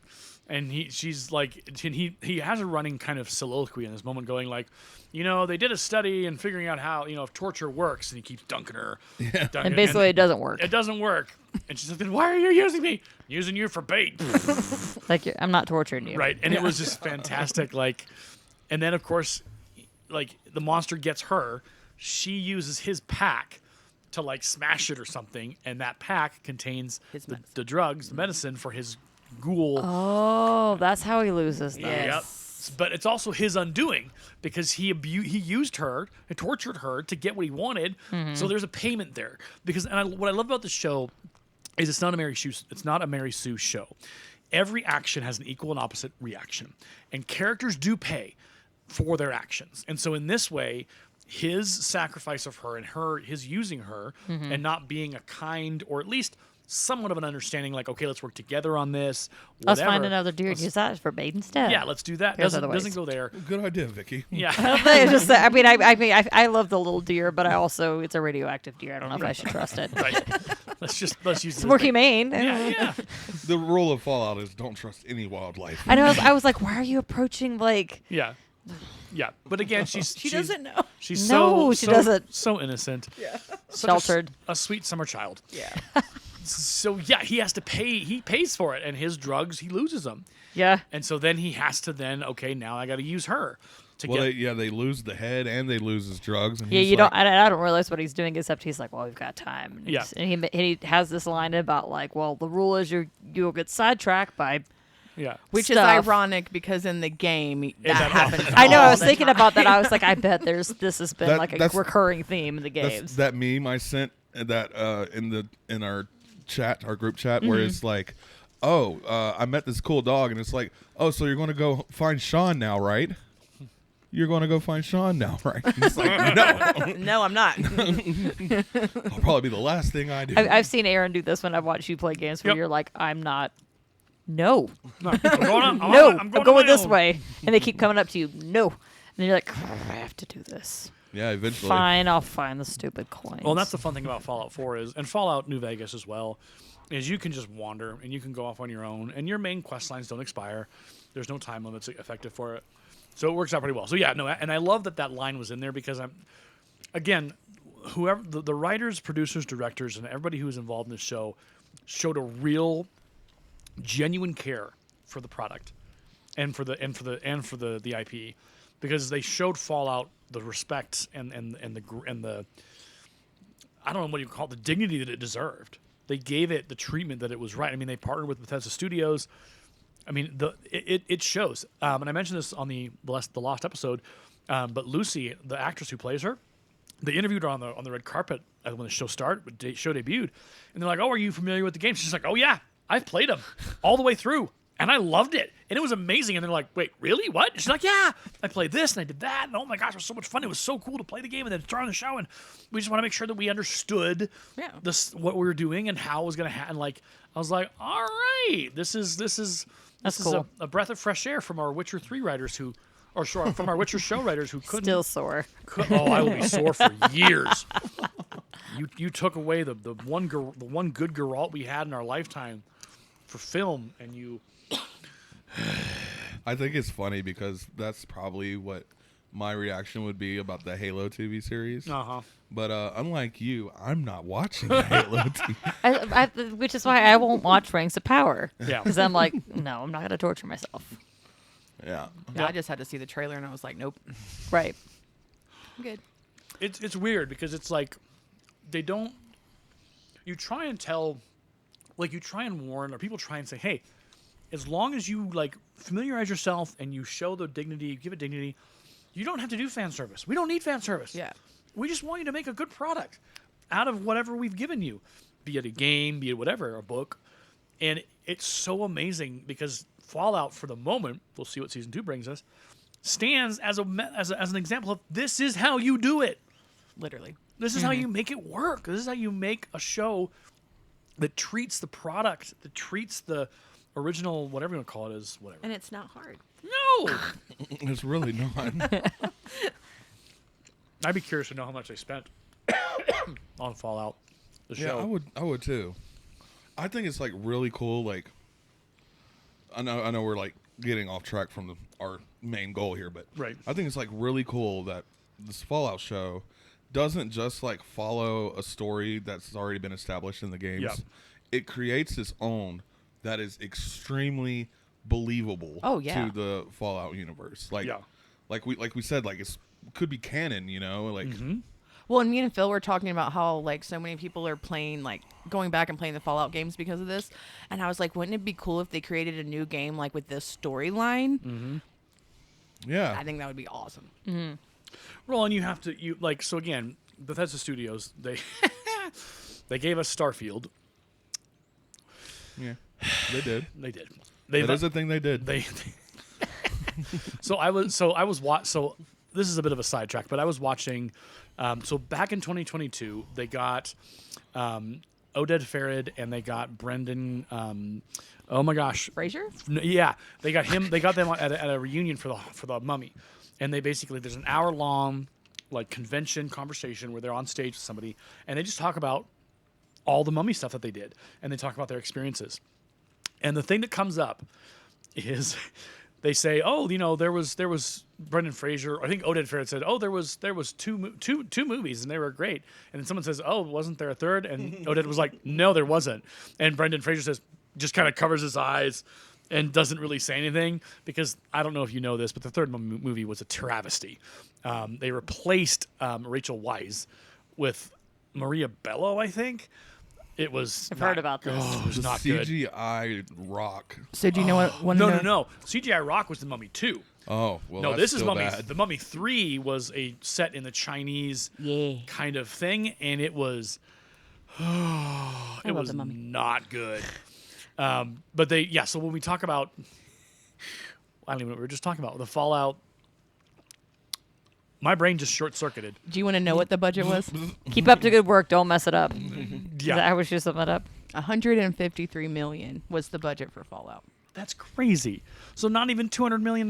And she's like, he has a running kind of soliloquy in this moment, going like, they did a study and figuring out how if torture works, and he keeps dunking her. Yeah. And basically, it doesn't work. It doesn't work. And she's like, then why are you using me? Using you for bait. Like I'm not torturing you. Right. And it was just fantastic. Like, and then of course, like the monster gets her. She uses his pack to like smash it or something, and that pack contains the drugs, the medicine for his ghoul. Oh, that's how he loses them. Yep. But it's also his undoing because he used her and tortured her to get what he wanted. So there's a payment there. Because what I love about the show is it's not a Mary Sue show. Every action has an equal and opposite reaction, and characters do pay for their actions. And so in this way, his sacrifice of her and his using her and not being a kind or at least somewhat of an understanding, like, okay, let's work together on this. Let's find another deer and use that for bait instead. Yeah, let's do that. Doesn't go there. Good idea, Vicki. Yeah. It's just that, I love the little deer, but I also it's a radioactive deer. I don't know if I should trust it. Right. Let's use It's more humane. Yeah. The rule of Fallout is don't trust any wildlife. I know. I was like, why are you approaching like? Yeah. Yeah. But again, she doesn't know. She's she doesn't. So innocent. Yeah. Sheltered. A sweet summer child. Yeah. So yeah, he has to pay. He pays for it, and his drugs, he loses them. Yeah. And so then he has to okay, now I got to use her to Well, get. they lose the head and they lose his drugs. And Yeah, he's you like, don't. I don't realize what he's doing, except he's like, "Well, we've got time." And Yeah. and he has this line about like, "Well, the rule is you'll get sidetracked by." Yeah. Which is Stuff. ironic because in the game that that happens. I know. I all was the thinking time. about that. I was like, I bet this has been like a that's- recurring theme in the games. that meme I sent that in our chat, our group chat, where it's like, oh, I met this cool dog, and it's like, oh, so you're going to go find Sean now, right? You're going to go find Sean now, right? It's like, no, No, I'm not. I'll probably be the last thing I do. I've seen Aaron do this when I've watched you play games where Yep. you're like, I'm not. No, No, I'm going on, no, I'm I'm going going on my this own. way, and they keep coming up to you. No, and then you're like, I have to do this. Yeah, eventually. Fine, I'll find the stupid coins. Well, and that's the fun thing about Fallout 4 and Fallout New Vegas as well, is you can just wander and you can go off on your own, and your main quest lines don't expire. There's no time limits effective for it, so it works out pretty well. So yeah, no, and I love that line was in there because whoever the writers, producers, directors, and everybody who was involved in this show showed a real, genuine care for the product, and for the IP, because they showed Fallout the respect and the I don't know what you call it, the dignity that it deserved. They gave it the treatment that it was right. I mean, they partnered with Bethesda Studios. I mean, it shows. And I mentioned this on the last episode, but Lucy, the actress who plays her, they interviewed her on the red carpet when the show debuted, and they're like, "Oh, are you familiar with the game?" She's like, "Oh yeah, I've played them all the way through, and I loved it, and it was amazing." And they're like, "Wait, really? What?" And she's like, "Yeah, I played this and I did that, and oh my gosh, it was so much fun. It was so cool to play the game and then turn on the show, and we just want to make sure that we understood what we were doing and how it was going to happen." Like, I was like, "All right, this is cool. a breath of fresh air from our Witcher 3 writers from our Witcher show writers who couldn't." Still sore. I will be sore for years. You took away the one good Geralt we had in our lifetime for film, and you. I think it's funny because that's probably what my reaction would be about the Halo TV series. But unlike you, I'm not watching the Halo TV. Which is why I won't watch Rings of Power. Yeah. Because I'm like, no, I'm not going to torture myself. Yeah. No, I just had to see the trailer and I was like, nope. Right. I'm good. It's weird because it's like they don't. You try and tell, like you try and warn, or people try and say, hey, as long as you like familiarize yourself and you show the dignity, give it dignity, you don't have to do fan service. We don't need fan service. Yeah. We just want you to make a good product out of whatever we've given you, be it a game, be it whatever, a book. And it's so amazing because Fallout, for the moment, we'll see what Season 2 brings us, stands as an example of this is how you do it. Literally. This is how you make it work. This is how you make a show that treats the product, that treats the original, whatever you want to call it, is whatever. And it's not hard. No! It's really not. I'd be curious to know how much they spent on Fallout, the show. Yeah, I would too. I think it's like really cool. Like, I know we're like getting off track from our main goal here, but right. I think it's like really cool that this Fallout show doesn't just like follow a story that's already been established in the games. Yep. It creates its own that is extremely believable to the Fallout universe. Like, like we said, like it's could be canon, you know, like. Mm-hmm. Well, and me and Phil were talking about how like so many people are playing, like going back and playing the Fallout games because of this, and I was like, wouldn't it be cool if they created a new game like with this storyline? Mm-hmm. Yeah, I think that would be awesome. Mm-hmm. Well, and you have to so again, Bethesda Studios, they they gave us Starfield. Yeah, they did. They did. That is a thing they did. So this is a bit of a sidetrack, but I was watching. So back in 2022, they got Oded Farid and they got Brendan. Oh my gosh, Fraser? Yeah, they got him. They got them at a reunion for the Mummy, and they basically there's an hour-long like convention conversation where they're on stage with somebody and they just talk about all the Mummy stuff that they did, and they talk about their experiences. And the thing that comes up is they say, "Oh, you know, there was Brendan Fraser. I think Oded Farid said, "Oh, there was two movies and they were great." And then someone says, "Oh, wasn't there a third?" And Oded was like, "No, there wasn't." And Brendan Fraser says, just kind of covers his eyes and doesn't really say anything because I don't know if you know this, but the third movie was a travesty. They replaced Rachel Weisz with Maria Bello, I think. It was. I've heard about this. Oh, it was not CGI rock. So do you know what? No. CGI rock was the Mummy 2. Oh, well, no, that's this is still Mummy. bad. The Mummy 3 was a set in the Chinese kind of thing, and it was. It was not good. But so when we talk about, I don't even know what we were just talking about, the Fallout, my brain just short-circuited. Do you want to know what the budget was? Keep up the good work. Don't mess it up. Yeah. I wish you summed it up. $153 million was the budget for Fallout. That's crazy. So not even $200 million.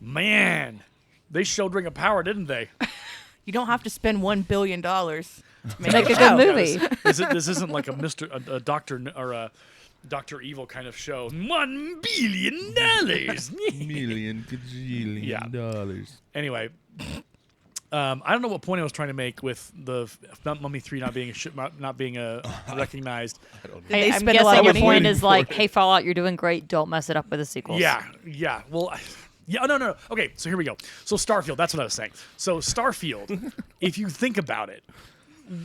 Man, they showed Ring of Power, didn't they? You don't have to spend $1 billion to Make a good movie. This isn't like a Doctor or a Dr. Evil kind of show. $1 billion. $1 billion. Anyway, I don't know what point I was trying to make with the Mummy 3 not being recognized. I'm guessing your point is like, hey, Fallout, you're doing great. Don't mess it up with the sequels. Yeah. Well, no. Okay, so here we go. So Starfield, that's what I was saying. So Starfield, if you think about it,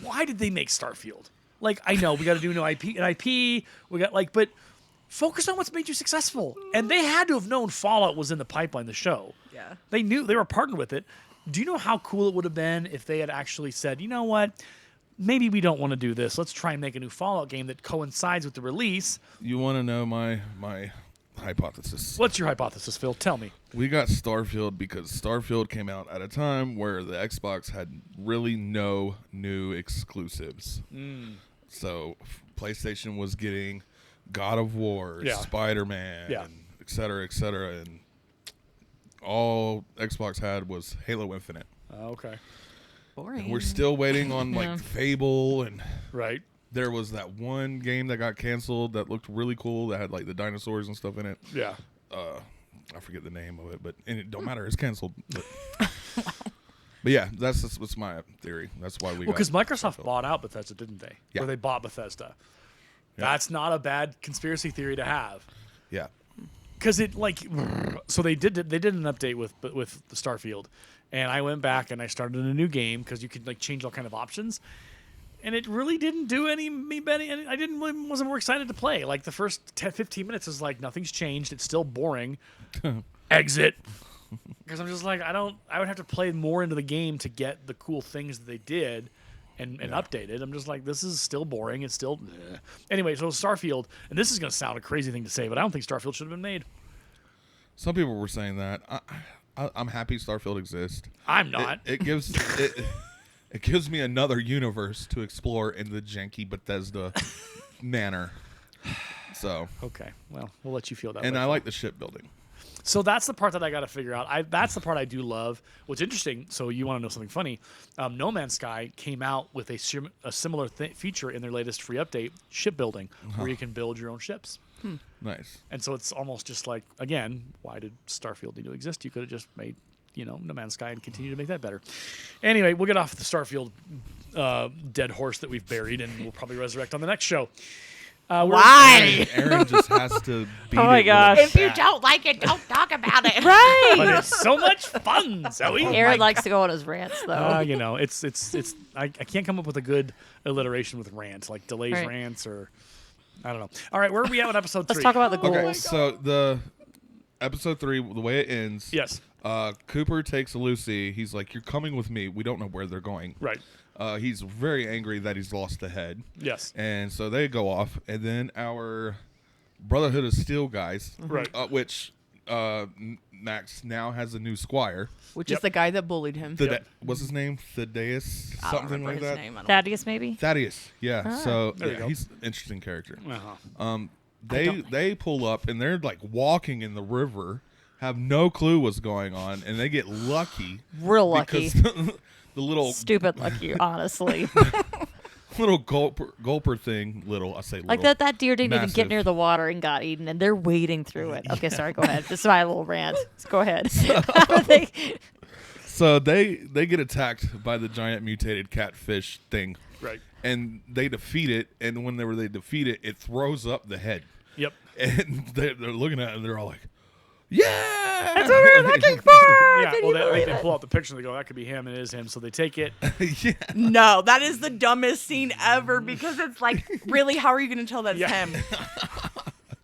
why did they make Starfield? Like, I know we got to do an IP. We got but focus on what's made you successful. And they had to have known Fallout was in the pipeline, the show. Yeah. They knew they were partnered with it. Do you know how cool it would have been if they had actually said, you know what? Maybe we don't want to do this. Let's try and make a new Fallout game that coincides with the release. You want to know my hypothesis? What's your hypothesis, Phil? Tell me. We got Starfield because Starfield came out at a time where the Xbox had really no new exclusives. So PlayStation was getting God of War, Spider-Man, et cetera, and all Xbox had was Halo Infinite. Okay. Boring. And we're still waiting on like Fable, and right. There was that one game that got canceled that looked really cool that had like the dinosaurs and stuff in it. Yeah. I forget the name of it, but and it don't matter. It's canceled. But yeah, that's my theory. That's why we. Because Microsoft bought out Bethesda, didn't they? Yeah. Or they bought Bethesda. Yeah. That's not a bad conspiracy theory to have. Yeah. Because so they did an update with the Starfield, and I went back and I started a new game because you could like change all kind of options, and it really didn't do any. And I wasn't more excited to play. Like the first 10-15 minutes is like nothing's changed. It's still boring. Exit. Because I'm just like I would have to play more into the game to get the cool things that they did and update it. I'm just like, this is still boring. It's still Anyway, so Starfield, and this is going to sound a crazy thing to say, but I don't think Starfield should have been made. Some people were saying that. I'm happy Starfield exists. I'm not. It gives me another universe to explore in the janky Bethesda manner. So okay, well, we'll let you feel that. And way. I like the shipbuilding. So that's the part that I got to figure out. That's the part I do love. What's interesting, so you want to know something funny, No Man's Sky came out with a similar feature in their latest free update, shipbuilding, where you can build your own ships. Nice. And so it's almost just like, again, why did Starfield need to exist? You could have just made, No Man's Sky and continue to make that better. Anyway, we'll get off the Starfield dead horse that we've buried, and we'll probably resurrect on the next show. Why? Aaron just has to beat Oh my it gosh. with a If you bat. don't like it, don't talk about it. Right. But it's so much fun, Zoe. Aaron likes to go on his rants, though. It's I can't come up with a good alliteration with rant, like delays Right. rants or I don't know. All right, where are we at with episode 3? Let's talk about the goals. Okay, so the episode 3, the way it ends. Yes. Cooper takes Lucy. He's like, "You're coming with me." We don't know where they're going. Right. He's very angry that he's lost the head. Yes. And so they go off, and then our Brotherhood of Steel guys, Right. Which Max now has a new squire. Which Yep. is the guy that bullied him. What's his name? Thaddeus? I don't Something remember like his that. name. I don't- Thaddeus, maybe? Thaddeus. Yeah. So There you go. he's an interesting character. Uh-huh. They pull up and they're like walking in the river, have no clue what's going on, and they get lucky. Real lucky. Because the little Stupid lucky, honestly. little gulper thing, I say little. Like that deer didn't even Massive. get near the water and got eaten, and they're wading through it. Okay, sorry, go ahead. This is my little rant. Go ahead. So they get attacked by the giant mutated catfish thing. Right. And they defeat it, and whenever they defeat it, it throws up the head. Yep. And they're looking at it, and they're all like, "Yeah, That's what we were looking for. Yeah, Can well, you believe they it? pull out the picture and they go, that could be him, and it is him. So they take it. yeah." No, that is the dumbest scene ever because it's like, really, how are you going to tell that's Yeah. him?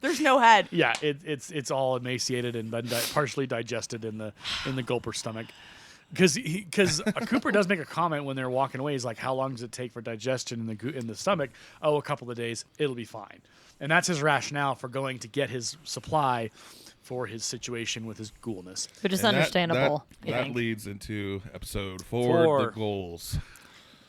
There's no head. Yeah, it's all emaciated and been partially digested in the gulper stomach. Because Cooper does make a comment when they're walking away. He's like, "How long does it take for digestion in the stomach?" "Oh, a couple of days. It'll be fine." And that's his rationale for going to get his supply for his situation with his ghoulness. Which is And understandable. I That think. leads into episode 4, the goals.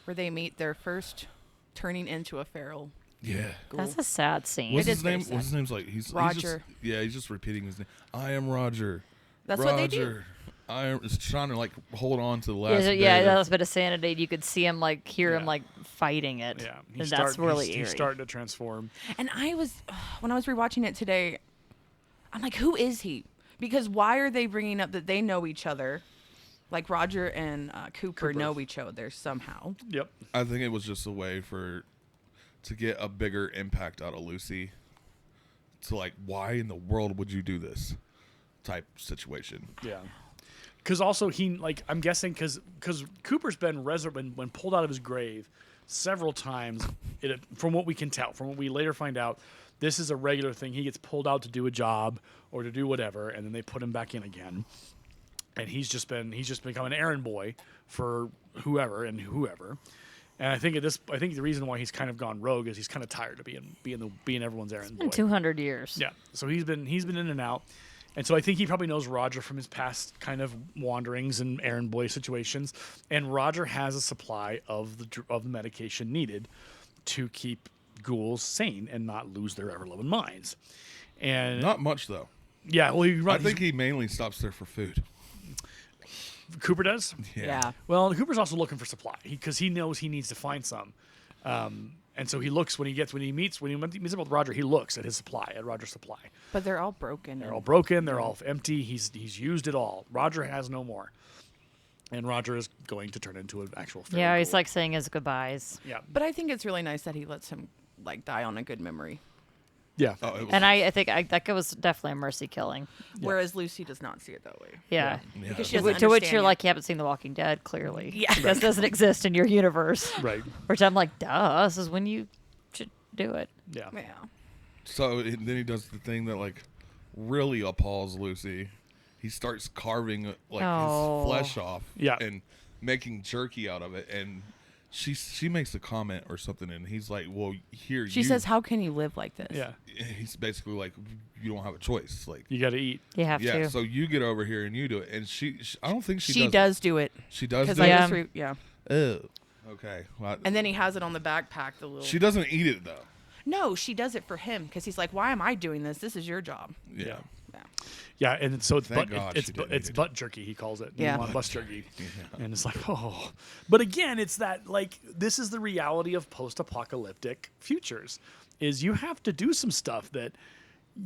Where they meet their first turning into a feral Yeah. ghoul. That's a sad scene. What's It his is very name? sad. What's his name's like? He's Roger. He's just repeating his name. I am Roger. That's Roger. what they do. I am just trying to like hold on to the last. Yeah, bit that of- was a bit of sanity. You could see him hear him Yeah. fighting it. Yeah, And that's really he's eerie. starting to transform. And when I was rewatching it today, I'm like, who is he? Because why are they bringing up that they know each other? Like Roger and Cooper know each other somehow. Yep. I think it was just a way to get a bigger impact out of Lucy. To like, why in the world would you do this type situation? Yeah. Because also I'm guessing because Cooper's been when pulled out of his grave several times. From what we can tell, from what we later find out, this is a regular thing. He gets pulled out to do a job or to do whatever, and then they put him back in again. And he's just become an errand boy for whoever. And I think the reason why he's kind of gone rogue is he's kind of tired of being everyone's errand boy. In 200 years. Yeah. So he's been in and out. And so I think he probably knows Roger from his past kind of wanderings and errand boy situations. And Roger has a supply of the medication needed to keep ghouls sane and not lose their ever-loving minds. And Not much though. yeah, well, I think he mainly stops there for food. Cooper does. Yeah. Well, Cooper's also looking for supply because he knows he needs to find some. And so he looks when he meets up with Roger. He looks at his supply, at Roger's supply. But they're all broken. They're all broken. They're all empty. He's used it all. Roger has no more, and Roger is going to turn into an actual. Fairy Yeah, he's ghoul. saying his goodbyes. Yeah, But I think it's really nice that he lets him die on a good memory. yeah. Oh, it was, And I think that was definitely a mercy killing. Whereas Lucy does not see it that way. Yeah. yeah. Because she To doesn't which you're understand like, you haven't seen The Walking Dead, clearly. Yeah. This doesn't exist in your universe. Right. Which I'm like, duh, this is when you should do it. Yeah. yet. Yeah. So then he does the thing that like really appalls Lucy. He starts carving Oh. his flesh off Yeah. and making jerky out of it, and she makes a comment or something, and he's like, "Well, here." She says, "How can you live like this?" Yeah. He's basically like, "You don't have a choice. Like, You got to eat. You have to. So you get over here and you do it." And she I don't think she does do it. She does do I it. just yeah. Oh, okay. Well, And then he has it on the backpack. The little. she doesn't eat it though. No, she does it for him because he's like, "Why am I doing this? This is your job." Yeah. Yeah. Yeah, and so it's Thank butt, God it's she didn't it's eat it. butt jerky. He calls it. Yeah. You want bus jerky, and it's like, oh. But again, it's that like this is the reality of post-apocalyptic futures. Is you have to do some stuff that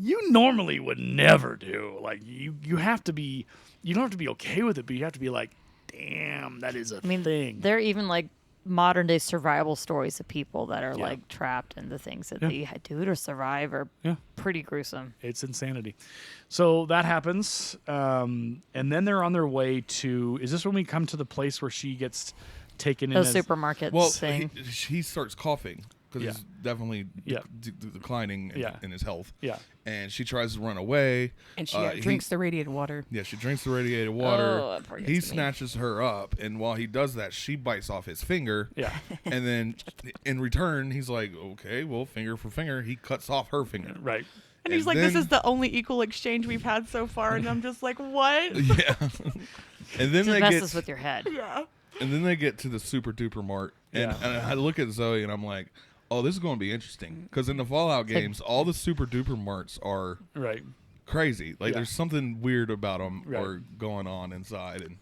you normally would never do. Like you have to be. You don't have to be okay with it, but you have to be like, damn, that is a thing. They're even like modern day survival stories of people that are like trapped in the things that they do to survive are pretty gruesome. It's insanity. So that happens. And then they're on their way to, is this when we come to the place where she gets taken in? Those supermarkets thing. He starts coughing because he's definitely declining in his health. Yeah. And she tries to run away. And she drinks the radiated water. Yeah, she drinks the radiated water. Oh, that part He gets me. snatches her up, and while he does that, she bites off his finger. Yeah. And then in return, he's like, okay, well, finger for finger. He cuts off her finger. Right. And he's like, "This is the only equal exchange we've had so far," and I'm just like, "What?" Yeah. And then It they messes get with your head. Yeah. and then they get to the super duper mart, and I look at Zoe and I'm like, oh, this is going to be interesting because in the Fallout games, all the super duper marts are Right. crazy. Like there's something weird about them Right. or going on inside, and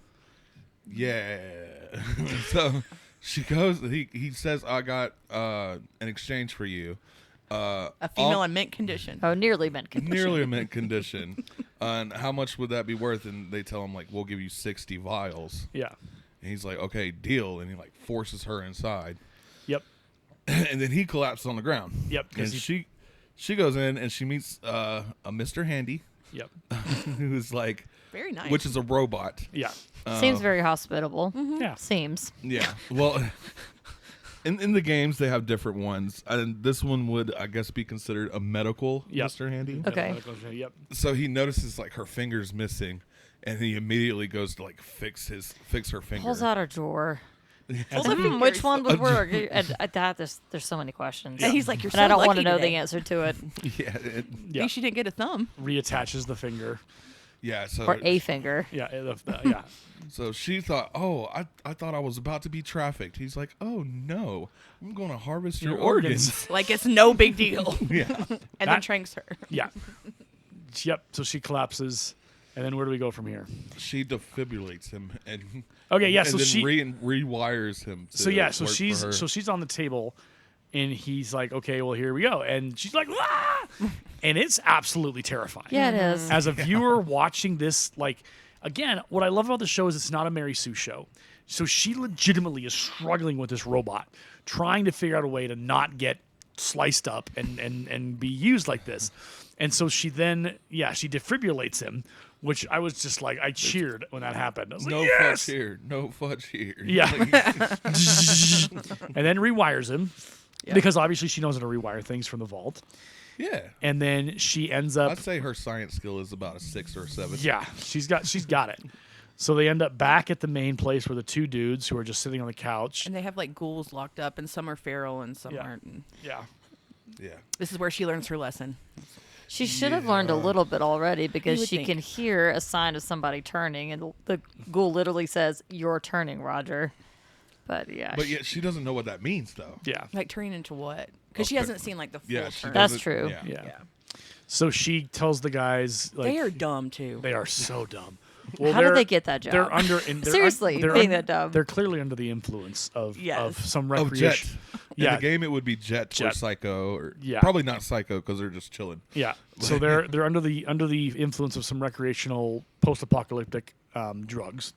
so she goes. He says, "I got an exchange for you." A female in mint condition. Oh, nearly mint condition. Nearly a mint condition. And how much would that be worth? And they tell him like, we'll give you 60 vials. Yeah. And he's like, okay, deal. And he like forces her inside. Yep. And then he collapses on the ground. Yep. And she goes in and she meets a Mr. Handy. Yep. Who's like, Very nice. which is a robot. Yeah. Seems very hospitable. Yeah. Seems. Yeah. Well, in the games they have different ones, and this one would, I guess, be considered a medical Mr. Handy. Okay. Yep. So he notices like her finger's missing, and he immediately goes to like fix her finger. Pulls out a drawer. Fingers. Which one would work? And there's so many questions. And he's like, "You're and so I don't want lucky to know today." the answer to it. Yeah. At least she didn't get a thumb. Reattaches the finger. Yeah. So Or a finger. Yeah. Yeah. So she thought, oh, I thought I was about to be trafficked. He's like, oh no, I'm going to harvest your organs. Like it's no big deal. Yeah. And then tranks her. Yeah. Yep. So she collapses, and then where do we go from here? She defibrillates him and Okay. Yeah. and So then she. rewires him. To So yeah. So work for her. she's on the table, and he's like, okay, well here we go, and she's like, ah! And it's absolutely terrifying. Yeah, it is. As a viewer watching this, like, again, what I love about the show is it's not a Mary Sue show. So she legitimately is struggling with this robot, trying to figure out a way to not get sliced up and be used like this. And so she then, she defibrillates him, which I was just like, I cheered when that happened. I was no like, yes! fudge here, no fudge here. Yeah. And then rewires him because obviously she knows how to rewire things from the vault. Yeah. And then she ends up. I'd say her science skill is about a 6 or a 7. Yeah, she's got it. So they end up back at the main place where the two dudes who are just sitting on the couch. And they have like ghouls locked up, and some are feral and some Yeah. aren't. And Yeah. Yeah. this is where she learns her lesson. She should have learned a little bit already because would she think. can hear a sign of somebody turning, and the ghoul literally says, "You're turning, Roger." But yeah, But yet she doesn't know what that means, though. Yeah. Like turning into what? Because she hasn't seen like the full Yeah, she turn. That's doesn't- true. Yeah. Yeah. So she tells the guys, like, They are dumb too. they are so dumb. Well, How did they're- they get that job? They're under. And they're Seriously, they're being that dumb. They're clearly under the influence of some Oh, Jet. recreation. In Yeah. the game, it would be Jet, or Jet. Psycho, or Yeah. probably not Psycho because they're just chilling. Yeah. So they're under the influence of some recreational post-apocalyptic drugs.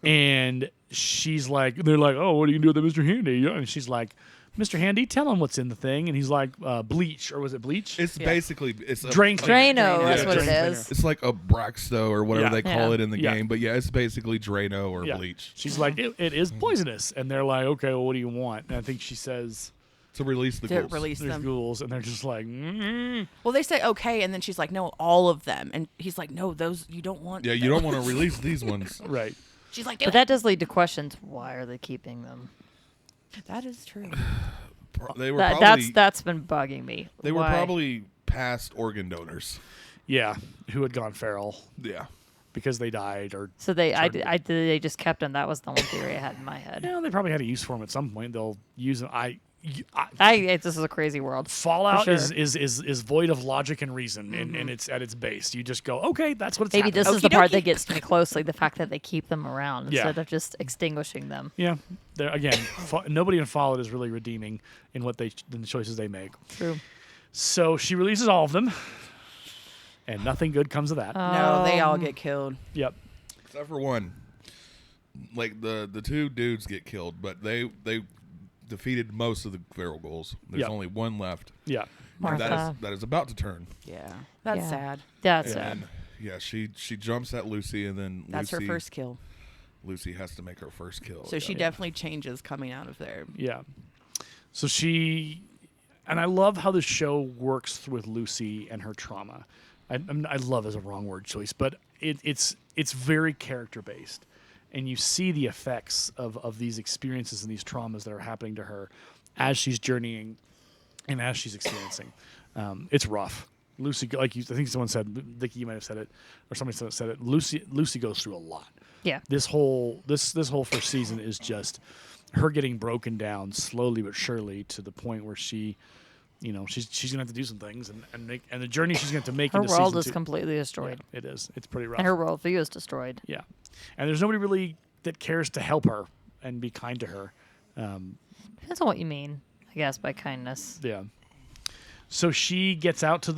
And she's like, they're like, oh, what are you gonna do with Mr. Handy? And she's like, Mr. Handy, tell him what's in the thing. And he's like, bleach, or was it bleach? It's basically it's a Drain cleaner. Drano, that's Yeah, what it drain is. It's like a Braxto or whatever Yeah. they call Yeah. it in the Yeah. game, but yeah, it's basically Drano or Yeah. bleach She's like, it is poisonous. And they're like, okay, well, what do you want? And I think she says, to release the To ghouls. release there's them. ghouls. And they're just like, Well, they say okay, and then she's like, no, all of them. And he's like, no, those you don't want. Yeah, you them. don't want to release these ones. right. She's like, But that does lead to questions. Why are they keeping them? That is true. They were That's been bugging me. They were probably past organ donors. Yeah, who had gone feral. Yeah. Because they died or so they just kept him. That was the one theory I had in my head. Yeah, they probably had a use for him at some point. They'll use him. This is a crazy world. Fallout sure. is void of logic and reason, and it's at its base. You just go, okay, that's what it's. Maybe happening. this is the part that gets to me closely: the fact that they keep them around instead Yeah. of just extinguishing them. Yeah, again, nobody in Fallout is really redeeming in in the choices they make. True. So she releases all of them, and nothing good comes of that. No, they all get killed. Yep. Except for one. Like the two dudes get killed, but they defeated most of the feral ghouls. There's only one left. Yeah. And that is about to turn. Yeah, that's sad. That's sad. And yeah, she jumps at Lucy, and then That's her first kill. Lucy has to make her first kill. So she definitely changes coming out of there. Yeah. So and I love how the show works with Lucy and her trauma. I love is a wrong word choice, but it's very character based, and you see the effects of these experiences and these traumas that are happening to her as she's journeying and as she's experiencing. It's rough. Lucy, I think someone said, Vicki, you might have said it, or somebody said it. Lucy goes through a lot. Yeah. This whole first season is just her getting broken down slowly but surely to the point where she's gonna have to do some things and the journey she's gonna have to make. Her into world season is 2. completely destroyed. Yeah, it is. It's pretty rough. And her worldview is destroyed. Yeah, and there's nobody really that cares to help her and be kind to her. Depends on what you mean, I guess, by kindness. Yeah. So she gets out to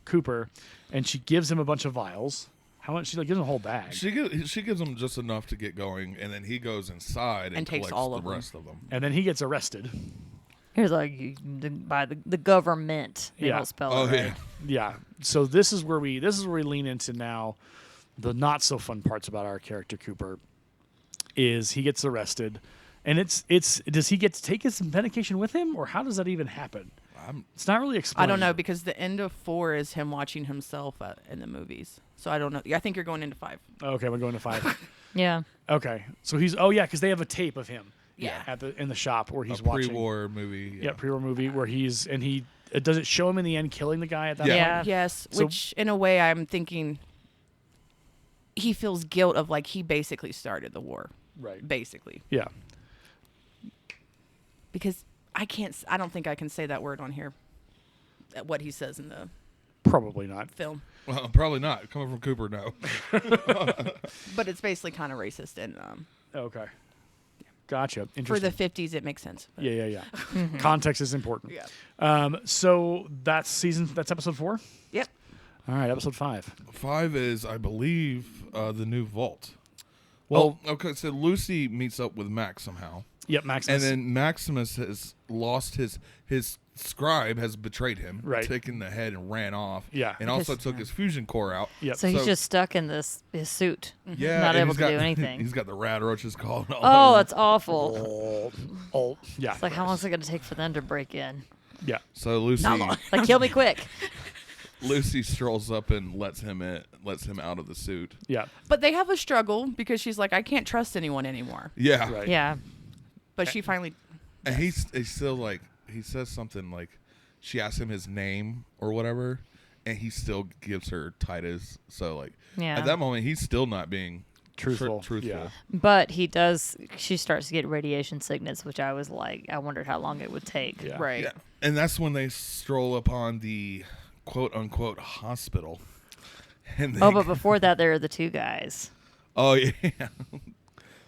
Cooper, and she gives him a bunch of vials. How much? She gives him a whole bag. She gives him just enough to get going, and then he goes inside and takes collects all the of them. rest of them. And then he gets arrested. He was like by the government. They don't spell it right. Yeah. Yeah. So this is where we lean into now. The not so fun parts about our character Cooper is he gets arrested, and does he get to take his medication with him, or how does that even happen? It's not really explained. I don't know, because the end of 4 is him watching himself in the movies. So I don't know. I think you're going into 5. Okay, we're going to 5. Yeah. Okay, so because they have a tape of him. Yeah. In the shop where he's a watching pre-war movie. Yeah, pre-war movie where does it show him in the end killing the guy at that Yeah. point? Yes, So- which in a way I'm thinking he feels guilt of he basically started the war. Right. Basically. Yeah. Because I don't think I can say that word on here. What he says in the Probably not. film. Well, probably not. Coming from Cooper, no. But it's basically kind of racist, and Okay. Gotcha. for Interesting. the 50s it makes sense. But Yeah. Context is important. Yeah. So that's episode 4? Yep. All right, episode 5. 5 is, I believe, the new vault. Well, okay, so Lucy meets up with Max somehow. Yep, Maximus. And then Maximus has lost his scribe has betrayed him, Right. taken the head and ran off. Yeah. And also took his fusion core out. Yep. So he's just stuck in his suit. Yeah, Not and able he's to got- do anything. He's got the rad roaches calling all Oh, over. that's awful. Yeah. It's like, how long is it going to take for them to break in? Yeah. So Lucy Like, kill me quick. Lucy strolls up and lets him out of the suit. Yeah. But they have a struggle because she's like, I can't trust anyone anymore. Yeah. Right. Yeah. But she finally. And he's still like, he says something like, she asks him his name or whatever, and he still gives her Titus. So like, Yeah. at that moment, he's still not being Truthful. truthful. Yeah. But she starts to get radiation sickness, which I was like, I wondered how long it would take. Yeah. Right. Yeah. And that's when they stroll upon the quote unquote hospital. And they, Oh, but before that, there are the two guys. oh yeah,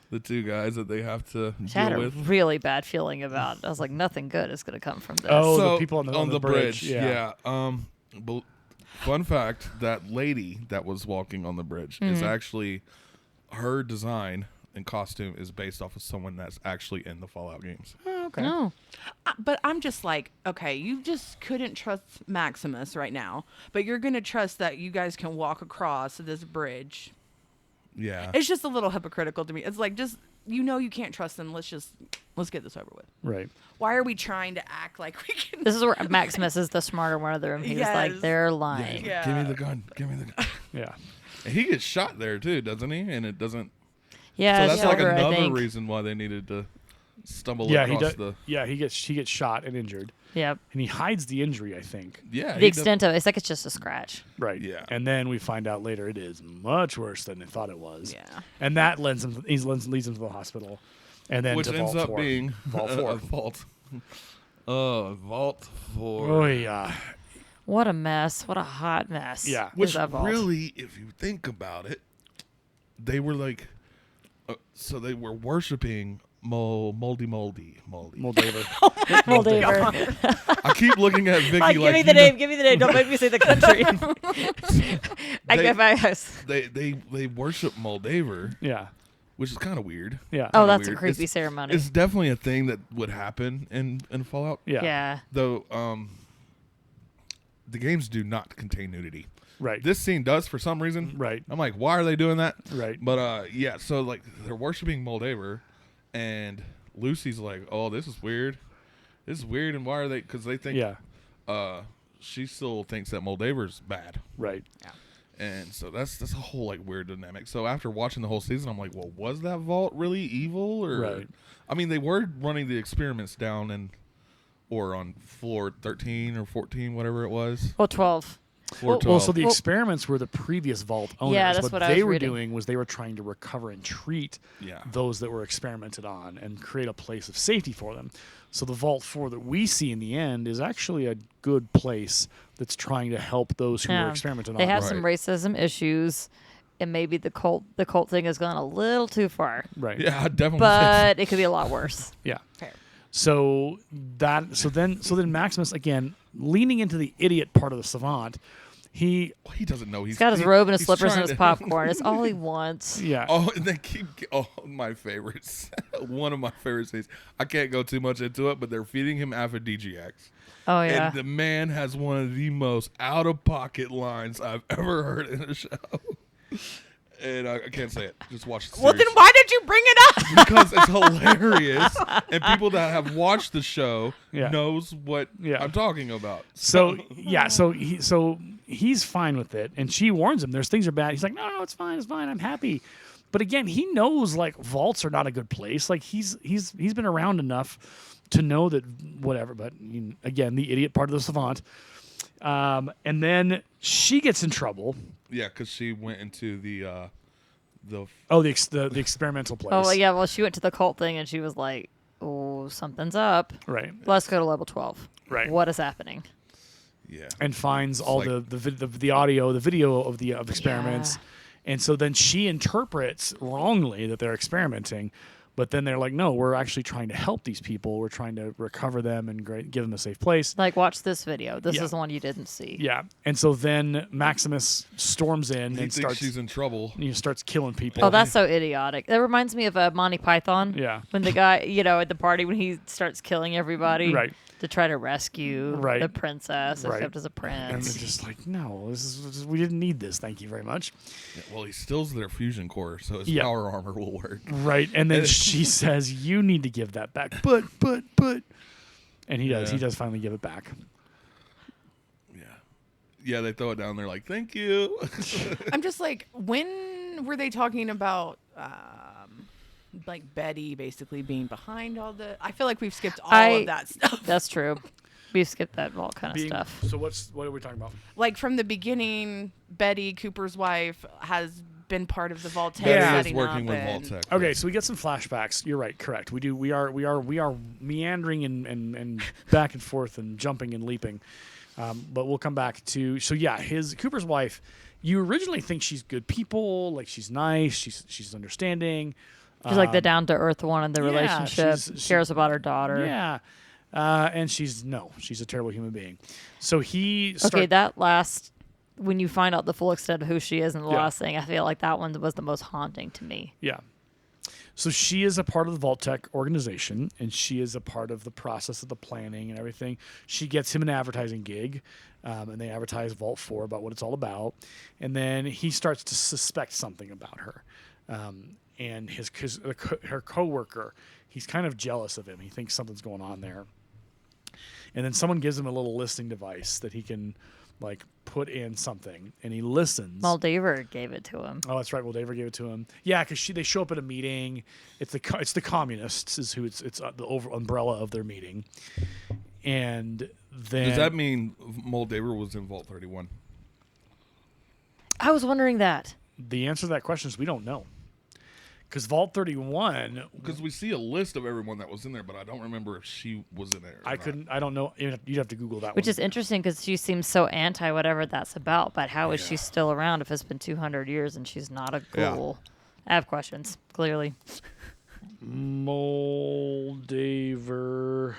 the two guys that they have to Which I had deal a with. really bad feeling about. I was like, nothing good is going to come from this. Oh, So, the people on the bridge. Yeah. Fun fact: that lady that was walking on the bridge is actually her design and costume is based off of someone that's actually in the Fallout games. Okay. No. But I'm just like, okay, you just couldn't trust Maximus right now, but you're going to trust that you guys can walk across this bridge. Yeah. It's just a little hypocritical to me. It's like, just, you can't trust them. Let's get this over with. Right. Why are we trying to act like we can? This is where Maximus is the smarter one of them. He's like, Yes. they're lying. Yeah. Give me the gun. Give me the gun. Yeah. And he gets shot there too, doesn't he? And it doesn't. Yeah, So that's like shoulder, I another think. reason why they needed to stumble Yeah, across the. Yeah, he gets shot and injured, Yep. and he hides the injury. I think. Yeah. The extent of it, it's like it's just a scratch. Right. Yeah. And then we find out later it is much worse than they thought it was. Yeah. And that leads him to the hospital, and then Which to ends Vault up 4. being Vault 4. a vault. Vault 4. Oh yeah. What a mess. What a hot mess. Yeah. is Which that vault. really, if you think about it, they were like, so they were worshiping Moldy. Moldaver. Moldaver. I keep looking at Vicki Like, like, give me the name. Give me the name. Don't make me say the country. They worship Moldaver, Yeah. which is kind of weird. Yeah. Oh, Kinda that's a weird. creepy ceremony. It's definitely a thing that would happen in Fallout. Yeah. Yeah. Though the games do not contain nudity. Right. This scene does for some reason. Right. I'm like, why are they doing that? Right. But yeah, so like they're worshiping Moldaver, and Lucy's like, oh, this is weird. This is weird, and why are they? Because they think, she still thinks that Moldaver's bad, Right. and so that's a whole like weird dynamic. So after watching the whole season, I'm like, well, was that vault really evil? Or, Right. I mean, they were running the experiments down or on floor 13 or 14, whatever it was. Oh, 12. Floor 12. Well, so the experiments were the previous vault owners. Yeah, that's what I they was were reading. doing was they were trying to recover and treat Yeah. those that were experimented on and create a place of safety for them. So the Vault 4 that we see in the end is actually a good place that's trying to help those who were experimented They on. have some racism issues, and maybe the cult thing has gone a little too far. Right. Yeah, I definitely. But it could be a lot worse. Yeah. Fair. So then Maximus, again, leaning into the idiot part of the savant, he doesn't know. He's got his robe and his he's slippers and trying his to- popcorn. It's all he wants. yeah. Oh, and they keep. Oh, my favorites. One of my favorite scenes. I can't go too much into it, but they're feeding him aphrodisiacs. Oh, yeah. And the man has one of the most out of pocket lines I've ever heard in a show. And I can't say it. Just watch the series. Well, then why did you bring it up? Because it's hilarious, and people that have watched the show Yeah. knows what Yeah. I'm talking about. So he's fine with it, and she warns him. There's things are bad. He's like, no, it's fine, I'm happy. But again, he knows like vaults are not a good place. Like he's been around enough to know that whatever. But again, the idiot part of the savant. And then she gets in trouble. Yeah, because she went into the The experimental place. Oh, well, yeah. Well, she went to the cult thing, and she was like, oh, something's up. Right. Let's go to level 12. Right. What is happening? yeah. And finds It's all like- the audio, the video of the experiments. Yeah. And so then she interprets wrongly that they're experimenting, but then they're like, no, we're actually trying to help these give We're trying to recover them and give them a safe place. Like, watch this video. This Yeah. is the one you didn't see. Yeah. And so then Maximus storms in He and thinks starts she's in trouble. starts killing people. Oh, that's so idiotic. That reminds me of Monty Python. Yeah. When the guy, at the party, when he starts killing everybody. Right. To try to rescue Right. the princess, Right. except as a and they're prince. just like, no, we didn't need this. Thank you very much. Yeah, well, he steals their fusion core, so his Yeah. power armor will work. Right. And then she says, you need to give that back. But. And he does. Yeah. He does finally give it back. Yeah, they throw it down. They're like, "Thank you." I'm just like, when were they talking about like Betty basically being behind all the? I feel like we've skipped all of that stuff. That's true. We skipped that vault kind of stuff. So what are we talking about? Like from the beginning, Betty Cooper's wife has been part of the Vault-Tec Yeah. Betty is setting working up with and- Vault-Tec. Okay, so we get some flashbacks. You're right, correct. We are meandering and back and forth and jumping and leaping. But we'll come back to his Cooper's wife. You originally think she's good people, like she's nice, she's understanding. She's like the down to earth one in the yeah, relationship. she- Cares about her daughter. Yeah. And she's a terrible human being. So he Okay, that last when you find out the full extent of who she is and the Yeah. last thing, I feel like that one was the most haunting to me. Yeah. So she is a part of the Vault-Tec organization, and she is a part of the process of the planning and everything. She gets him an advertising gig, and they advertise Vault 4 about what it's all about. And then he starts to suspect something about her. And her coworker, he's kind of jealous of him. He thinks something's going on there. And then someone gives him a little listening device that he can like put in something, and he listens. Moldaver gave it to him. Oh, that's right. Moldaver gave it to him. Yeah, because they show up at a meeting. It's the communists is who it's the umbrella of their meeting. And then does that mean Moldaver was in Vault 31? I was wondering that. The answer to that question is we don't know. Because Vault 31... Because we see a list of everyone that was in there, but I don't remember if she was in there. I don't know. You'd have to Google that Which one. is interesting because she seems so anti whatever that's about. But how is she still around if it's been 200 years and she's not a ghoul? Yeah. I have questions, clearly. Moldaver...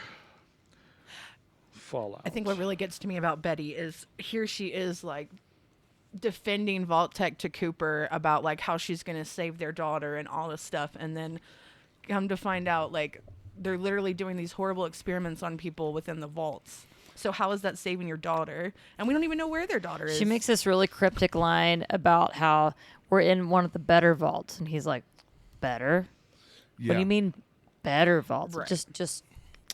Fallout. I think what really gets to me about Betty is here she is, like, defending Vault-Tec to Cooper about like how she's gonna save their daughter and all this stuff, and then come to find out like they're literally doing these horrible experiments on people within the vaults. So how is that saving your daughter? And we don't even know where their daughter is. She makes this really cryptic line about how we're in one of the better vaults, and he's like, better? Yeah. What do you mean better vaults? Right. Just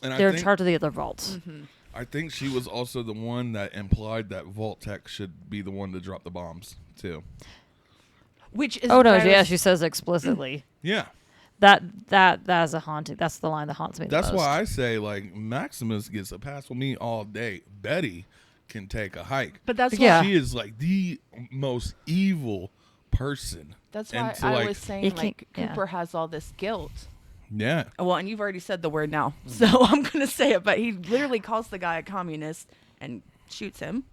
And they're in charge of the other vaults. Mm-hmm. I think she was also the one that implied that Vault-Tec should be the one to drop the bombs too. Which is she says explicitly. Yeah. That is a haunting. That's the line that haunts me. That's the most. why I say like Maximus gets a pass with me all day. Betty can take a hike. But that's Yeah. why She is like the most evil person. that's And why to, I like- was saying You like can't- Cooper has all this guilt. Yeah. Well, and you've already said the word now, so I'm going to say it. But he literally calls the guy a communist and shoots him.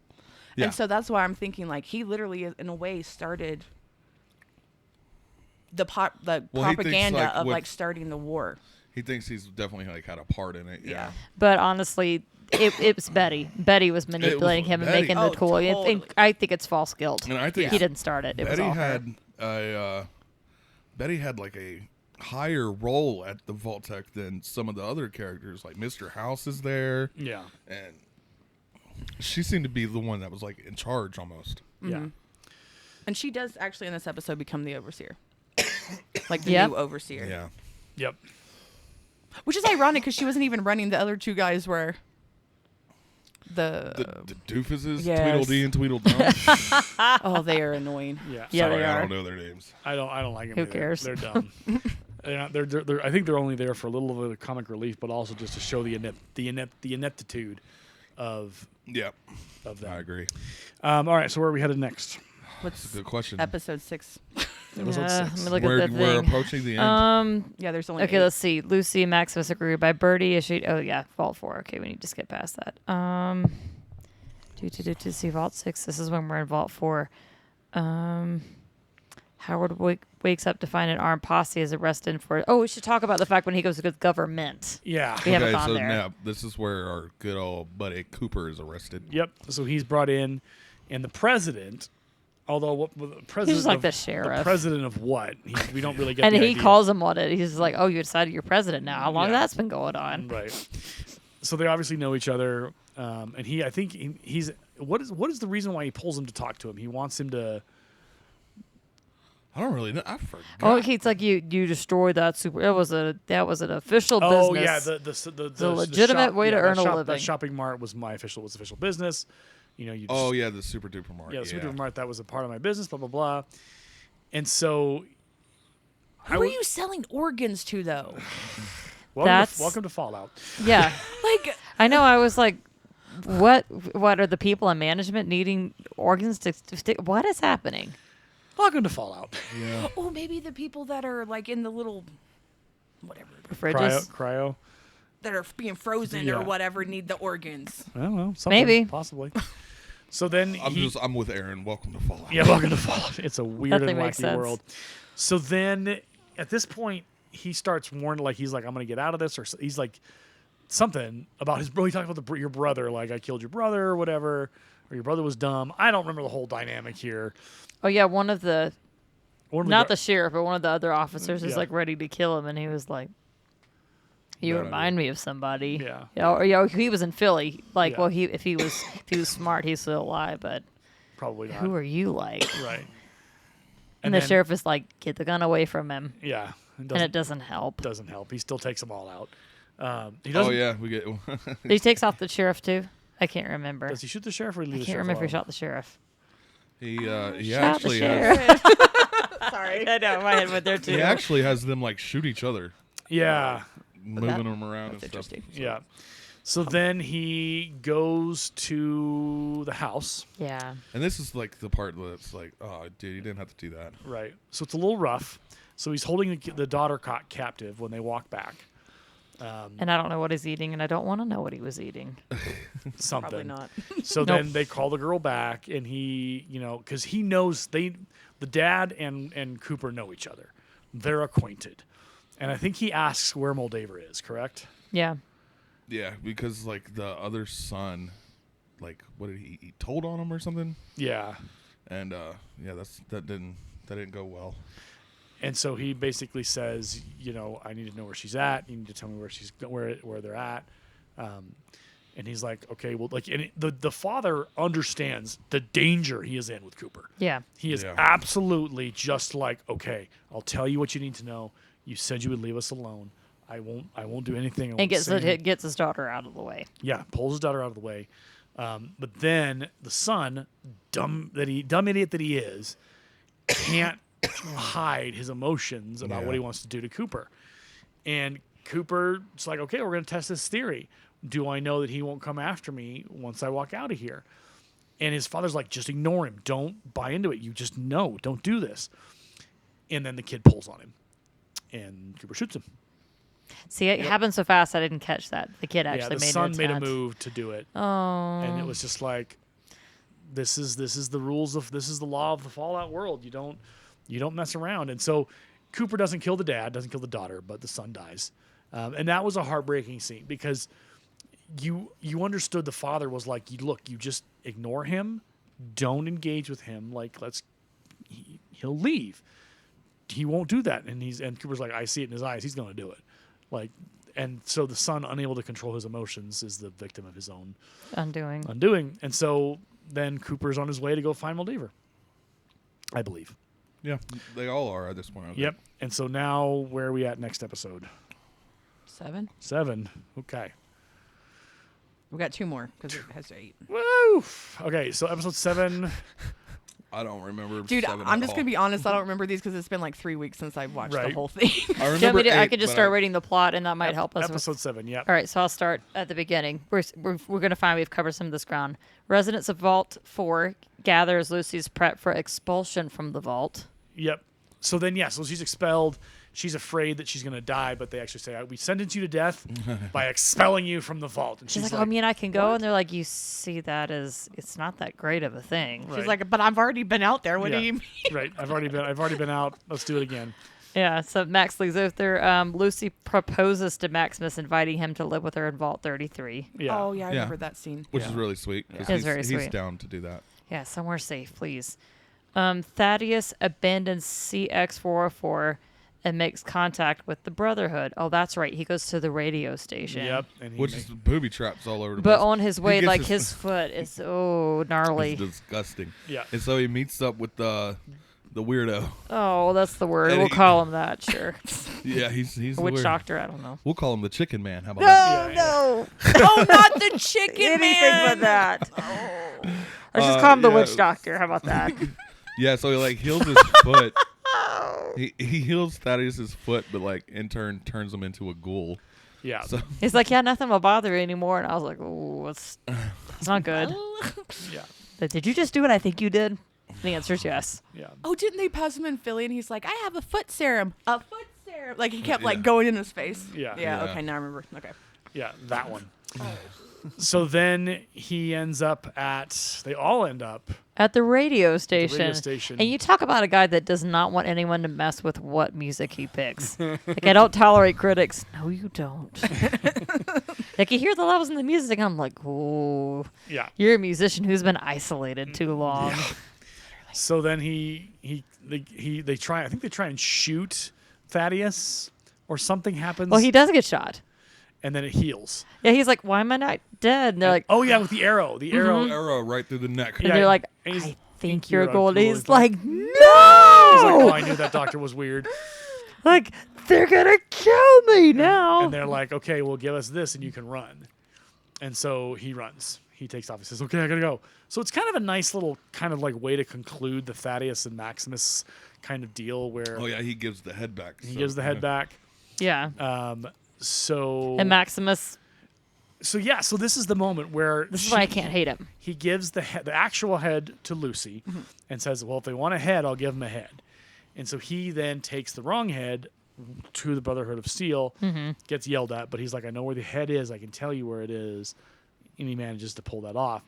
Yeah. And so that's why I'm thinking, like, he literally, in a way, started the propaganda like, of, with- like, starting the war. He thinks he's definitely like had a part in it. Yeah. But honestly, it was Betty. Betty was manipulating him and Betty. making Oh, the toy. totally. And I think it's false guilt. And I think he didn't start it. It was Betty all her. had Betty had like a higher role at the Vault-Tec than some of the other characters. Like Mr. House is there. Yeah. And she seemed to be the one that was like in charge almost. Yeah. And she does actually in this episode become the overseer. Like the Yep. new overseer. Yeah. Yep. Which is ironic because she wasn't even running. The other two guys were the The doofuses, Yes. Tweedledee and Tweedledum. oh, they are annoying. Yeah. Yeah, Sorry, they I are. don't know their names. I don't like them. Who either. cares? They're dumb. They're I think they're only there for a little bit of comic relief, but also just to show the ineptitude of Yeah. them. I agree. All right, so where are we headed next? What's That's a good question. episode 6? Episode Let 6. me look we're at the we're thing. approaching the end. Yeah, there's only Okay, 8. let's see. Lucy and Maximus agree by Birdie. Is she? Oh yeah, Vault 4. Okay, we need to skip past that. To see Vault 6. This is when we're in Vault 4. Howard wakes up to find an armed posse is arrested for. Oh, we should talk about the fact when he goes to the government. Yeah. We haven't Okay, gone so there. now this is where our good old buddy Cooper is arrested. Yep. So he's brought in, and the president, although the president, He's like of, the sheriff. The president of what? We don't really get. And the he idea. calls him what it. He's like, "Oh, you decided you're president now. How long Yeah. that's been going on?" Right. So they obviously know each other, and I think he's. What is the reason why he pulls him to talk to him? He wants him to. I don't really know. I forgot. Oh, it's like you destroyed that super. That was an official Oh business. yeah, the legitimate way to earn a living. That shopping mart was official business. You know, you. Just, Oh yeah, the Super Duper Mart. Yeah, the Super Duper Mart. That was a part of my business. Blah blah blah. And so. Who are you selling organs to, though? Welcome to Fallout. Yeah, Like, I know. I was like, what are the people in management needing organs to stick? What is happening? Welcome to Fallout. Yeah. oh, maybe the people that are like in the little, whatever, Fridges. Cryo. that are being frozen Yeah. or whatever need the organs. I don't know. Maybe. Possibly. So then I'm with Aaron. Welcome to Fallout. Yeah, welcome to Fallout. It's a weird Nothing and makes wacky sense. world. So then at this point, he starts warning, like, he's like, I'm going to get out of this. Or he's like, something about his brother. He talks about your brother, like, I killed your brother or whatever. Or your brother was dumb. I don't remember the whole dynamic here. Oh yeah, one of the One of not the- the sheriff, but one of the other officers is Yeah. like ready to kill him, and he was like, "You Bad remind me of somebody." Yeah. Or he was in Philly. Like, Yeah. well, if he was smart, he's still alive. But Probably not. who are you like? Right. And the then- sheriff is like, "Get the gun away from him," Yeah. and it doesn't help. doesn't help. He still takes them all out. He Oh doesn't. yeah, we get. He takes off the sheriff too. I can't remember. Does he shoot the sheriff or leave I the can't sheriff remember if he alone? shot the sheriff. He Shot the actually sheriff. has, Sorry, I know my head went there too. he actually has them like shoot each other, Yeah. moving them around and That's stuff. interesting. Yeah. So then he goes to the house. Yeah. And this is like the part that's like, oh, dude, you didn't have to do that. Right. So it's a little rough. So he's holding the daughter captive when they walk back. And I don't know what he's eating, and I don't want to know what he was eating. Something. Probably not. So Nope. then they call the girl back, and he, because he knows the dad and Cooper know each other. They're acquainted. And I think he asks where Moldaver is, correct? Yeah. Yeah, because like the other son, like what did he told on him or something? Yeah. And yeah, that didn't go well. And so he basically says, I need to know where she's at. You need to tell me where they're at. And he's like, okay, well, and the father understands the danger he is in with Cooper. Yeah. He is Yeah. absolutely just like, okay, I'll tell you what you need to know. You said you would leave us alone. I won't do anything. I won't And say anything. gets his daughter out of the way. Yeah, pulls his daughter out of the way. But then the son, dumb idiot that he is, can't hide his emotions about what he wants to do to Cooper. And Cooper's like, okay, we're going to test this theory. Do I know that he won't come after me once I walk out of here? And his father's like, just ignore him. Don't buy into it. You just know. Don't do this. And then the kid pulls on him. And Cooper shoots him. See, it happened so fast I didn't catch that. The kid actually the made son an made a attempt. move to do it. Oh. And it was just like, this is the law of the Fallout world. You don't mess around. And so Cooper doesn't kill the dad, doesn't kill the daughter, but the son dies. And that was a heartbreaking scene because you understood the father was like, look, you just ignore him, don't engage with him. Like he'll leave. He won't do that. And Cooper's like, I see it in his eyes. He's going to do it. And so the son, unable to control his emotions, is the victim of his own undoing. And so then Cooper's on his way to go find Moldaver, I believe. Yeah, they all are at this point. Okay. Yep. And so now, where are we at next episode? 7. 7. Okay. We got 2 more because it has 8. Woo! Okay, so episode 7. I don't remember. Dude, 7 I'm at just all. gonna be honest. I don't remember these because it's been like 3 weeks since I've watched the Right. whole thing. I Do you want remember me to, I 8, could just but start reading the plot, and that might help us. Episode 7, yep. All right, so I'll start at the beginning. We're going to find we've covered some of this ground. Residents of Vault 4 gather as Lucy's prep for expulsion from the vault. Yep. So then, so she's expelled. She's afraid that she's going to die, but they actually say, we sentence you to death by expelling you from the vault. And She's like, I mean, I can go. And they're like, you see that as it's not that great of a thing. Right. She's like, but I've already been out there. What do Yeah. you mean? Right. I've already been out. Let's do it again. Yeah, so Max leaves Uther. Lucy proposes to Maximus, inviting him to live with her in Vault 33. Yeah. Oh, yeah, I Yeah. remember that scene. which Yeah. is really sweet. 'Cause It's very he's sweet. down to do that. Yeah, somewhere safe, please. Thaddeus abandons CX-404 and makes contact with the Brotherhood. Oh, that's right. He goes to the radio station. Yep. And Which is booby traps all over the But place. on his He way, gets like his foot is so gnarly. It's disgusting. Yeah. And so he meets up with the weirdo. Oh, that's the word. And We'll he- call him that, sure. Yeah, he's the Witch weird. doctor, I don't know. We'll call him the Chicken Man. How about that? No, Oh, not the chicken anything man. but that. Let's just call him the yeah. witch doctor. How about that? Yeah, so he like heals his foot. He heals Thaddeus's foot, but like in turn turns him into a ghoul. Yeah. So He's like, yeah, nothing will bother you anymore. And I was like, oh, it's not good. Yeah. But did you just do what I think you did? The answer is yes. Yeah. Oh, didn't they pass him in Philly? And he's like, I have a foot serum. A foot serum. Like he kept Yeah. like going in his face. Yeah. Yeah. Yeah. Okay, now I remember. Okay. Yeah. That one. So then he ends up they all end up At the radio station. station. And you talk about a guy that does not want anyone to mess with what music he picks. Like, I don't tolerate critics. No, you don't. Like, you hear the levels in the music, and I'm like, oh, Yeah. you're a musician who's been isolated too long. So then they try and shoot Thaddeus or something happens. Well, he does get shot. And then it heals. Yeah, he's like, why am I not dead? And they're like, Oh yeah, with the arrow. The arrow. arrow right through the neck. and Yeah, they're like, and he's- I think you're a a gold. ghoul. He's like, no! He's like, oh, I knew that doctor was weird. Like, they're gonna kill me now. And they're like, okay, well, give us this and you can run. And so he runs. he takes off. He says, "Okay, I gotta go." So it's kind of a nice little kind of like way to conclude the Thaddeus and Maximus kind of deal where he gives the head back. he gives the head back. Yeah. And Maximus. So this is the moment where This is why I can't hate him. he gives the actual head to Lucy and says, "Well, if they want a head, I'll give them a head." And so he then takes the wrong head to the Brotherhood of Steel, gets yelled at, but he's like, "I know where the head is. I can tell you where it is." And he manages to pull that off.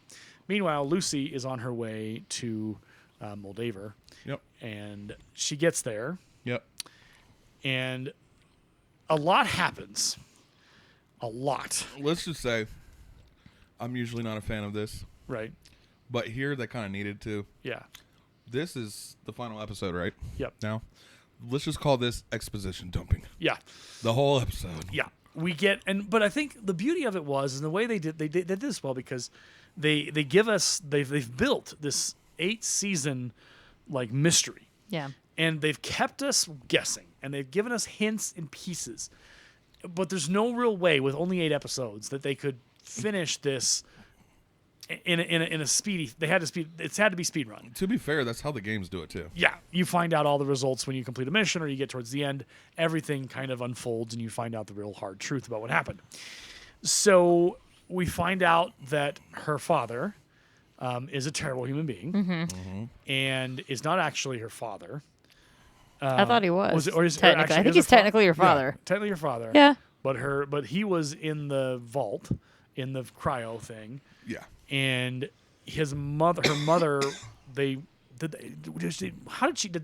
Meanwhile, Lucy is on her way to Moldaver. Yep. And she gets there. Yep. And a lot happens. A lot. Let's just say, I'm usually not a fan of this. Right. But here they kind of needed to. Yeah. This is the final episode, right? Yep. Now, let's just call this exposition dumping. Yeah. The whole episode. Yeah. We get, but I think the beauty of it was, and the way they did this well, because they give us, they've built this 8-season like mystery. Yeah. And they've kept us guessing, and they've given us hints and pieces. But there's no real way with only 8 episodes that they could finish this in a speedy. It's had to be speed run. To be fair, that's how the games do it too. Yeah, you find out all the results when you complete a mission, or you get towards the end. Everything kind of unfolds, and you find out the real hard truth about what happened. So we find out that her father is a terrible human being, and is not actually her father. I thought he was. Technically, I think he's technically your father. Yeah, technically your father. Yeah. But he was in the vault, in the cryo thing. Yeah. And her mother, did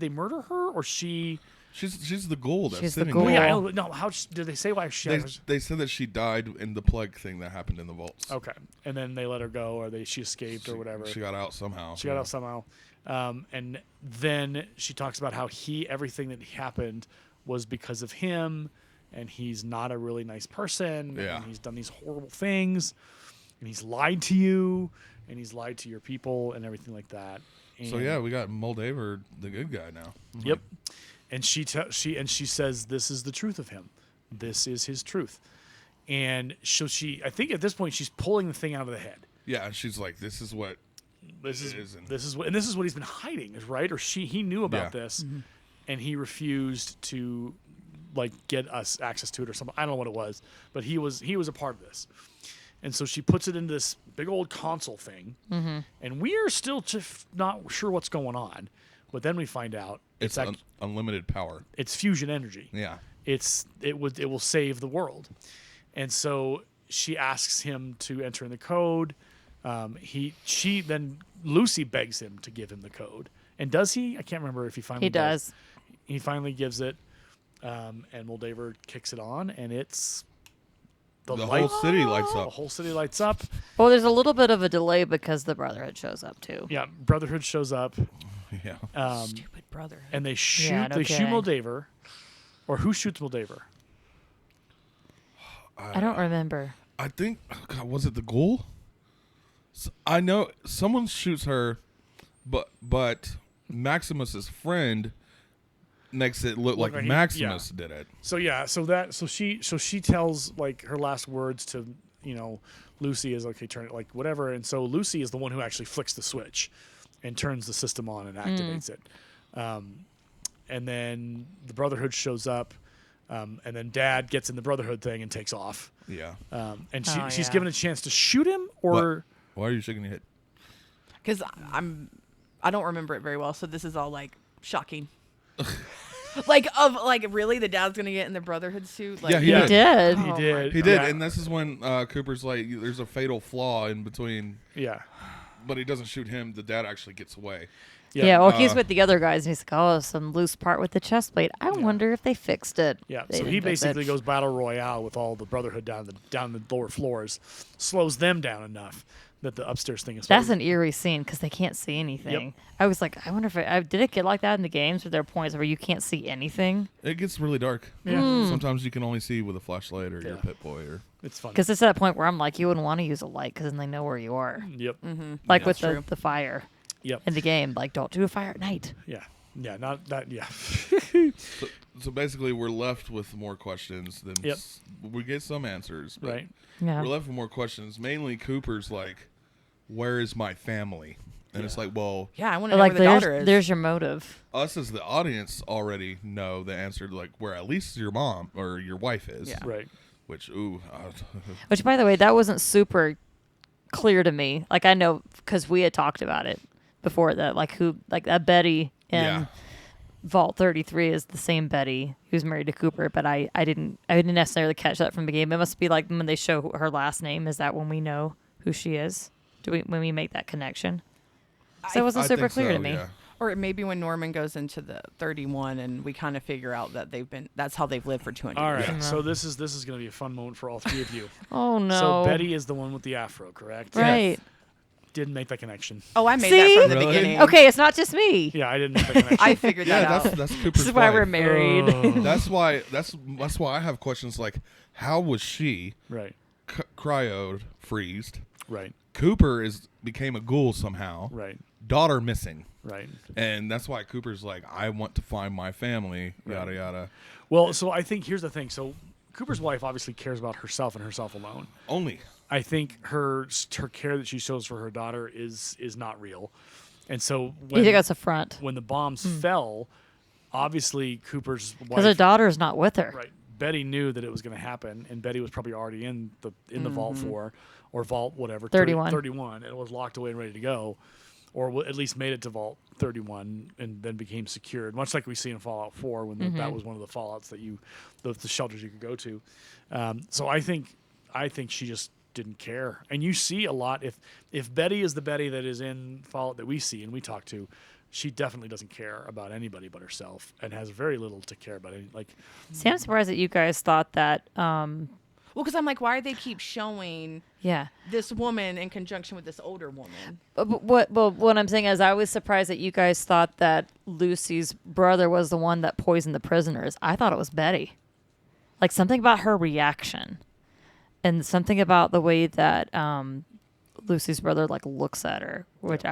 they murder her, or she? She's the ghoul that's She's the sitting ghoul. there. Yeah, I know, no. How did they say why she? They said that she died in the plague thing that happened in the vaults. Okay, and then they let her go, or she escaped, or whatever. She got out somehow. She got out somehow. And then she talks about how everything that happened was because of him, and he's not a really nice person. Yeah. And he's done these horrible things, and he's lied to you, and he's lied to your people, and everything like that. And So yeah, we got Moldaver, the good guy now. Yep. And she says this is the truth of him. This is his truth. And so I think at this point she's pulling the thing out of the head. Yeah, she's like, this is what This is what he's been hiding, is right? Or he knew about this, and he refused to like get us access to it or something. I don't know what it was, but he was a part of this. And so she puts it into this big old console thing, and we are still just not sure what's going on. But then we find out it's unlimited power. It's fusion energy. Yeah. It will save the world. And so she asks him to enter in the code. Lucy begs him to give him the code. And does he? I can't remember if he finally does. He finally gives it, and Moldaver kicks it on, and it's the whole city lights up. The whole city lights up. Well, there's a little bit of a delay because the Brotherhood shows up too. Yeah, Brotherhood shows up. Yeah. Stupid Brotherhood. And they shoot. Yeah, they shoot Moldaver, or who shoots Moldaver? I don't remember. I think. God, was it the ghoul? I know someone shoots her, but Maximus's friend makes it look like Maximus did it. So she tells like her last words to Lucy is okay, turn it like whatever, and so Lucy is the one who actually flicks the switch and turns the system on and activates it, and then the Brotherhood shows up, and then Dad gets in the Brotherhood thing and takes off. Yeah. And she's given a chance to shoot him, or why are you shaking your head? Because I don't remember it very well, so this is all like shocking. Really, the dad's gonna get in the Brotherhood suit? Like, yeah, he did. He did, and this is when Cooper's like, "There's a fatal flaw in between." Yeah, but he doesn't shoot him. The dad actually gets away. Yeah, well, he's with the other guys, and he's like, "Oh, some loose part with the chest plate. I wonder if they fixed it." Yeah, so he basically goes battle royale with all the Brotherhood down the lower floors, slows them down enough that the upstairs thing is. That's an eerie scene because they can't see anything. Yep. I was like, I wonder if did it get like that in the games? Where there are points where you can't see anything? It gets really dark. Yeah. Sometimes you can only see with a flashlight or your pit boy. Or it's fun because it's at a point where I'm like, you wouldn't want to use a light because then they know where you are. Yep. Mm-hmm. Like with the fire. Yep. In the game, like don't do a fire at night. Yeah. Yeah. Not that. Yeah. So basically, we're left with more questions than we get some answers. But right. Yeah. We're left with more questions. Mainly, Cooper's like, where is my family? And it's like, well, yeah, I want to know where the daughter is. There's your motive. Us as the audience already know the answer to like where at least your mom or your wife is. Yeah. Right. Which, Which, by the way, that wasn't super clear to me. Like, I know because we had talked about it before that, like that Betty in Vault 33 is the same Betty who's married to Cooper, but I didn't necessarily catch that from the game. It must be like when they show her last name. Is that when we know who she is? When we make that connection? So it wasn't super clear to me. Yeah. Or maybe when Norman goes into the 31 and we kind of figure out that that's how they've lived for 200 All years. right. So this is going to be a fun moment for all three of you. Oh, no. So Betty is the one with the afro, correct? Right. Yes. Didn't make that connection. Oh, I made See? that from the Really? beginning. Okay, it's not just me. Yeah, I didn't make that connection. I figured that out. That's Cooper's This is why we're wife. married. That's why I have questions like, how was she Right. cryoed, freezed? Right. Cooper became a ghoul somehow. Right. Daughter missing. Right. And that's why Cooper's like, I want to find my family, yada, yada. Well, so I think here's the thing. So Cooper's wife obviously cares about herself and herself alone. Only. I think her care that she shows for her daughter is not real. And so You think that's a front? when the bombs fell, obviously Cooper's wife, Because her daughter's not with her. right, Betty knew that it was going to happen, and Betty was probably already in the Vault 4 or Vault whatever 31. 31, and was locked away and ready to go, or at least made it to Vault 31 and then became secured, much like we see in Fallout 4 when that was one of the Fallouts that the shelters you could go to. So I think she just didn't care, and you see a lot. If Betty is the Betty that is in Fallout that we see and we talk to, she definitely doesn't care about anybody but herself, and has very little to care about. See, I'm surprised that you guys thought that. Well, because I'm like, why do they keep showing Yeah. this woman in conjunction with this older woman? But what I'm saying is, I was surprised that you guys thought that Lucy's brother was the one that poisoned the prisoners. I thought it was Betty. Like, something about her reaction, and something about the way that Lucy's brother like looks at her, which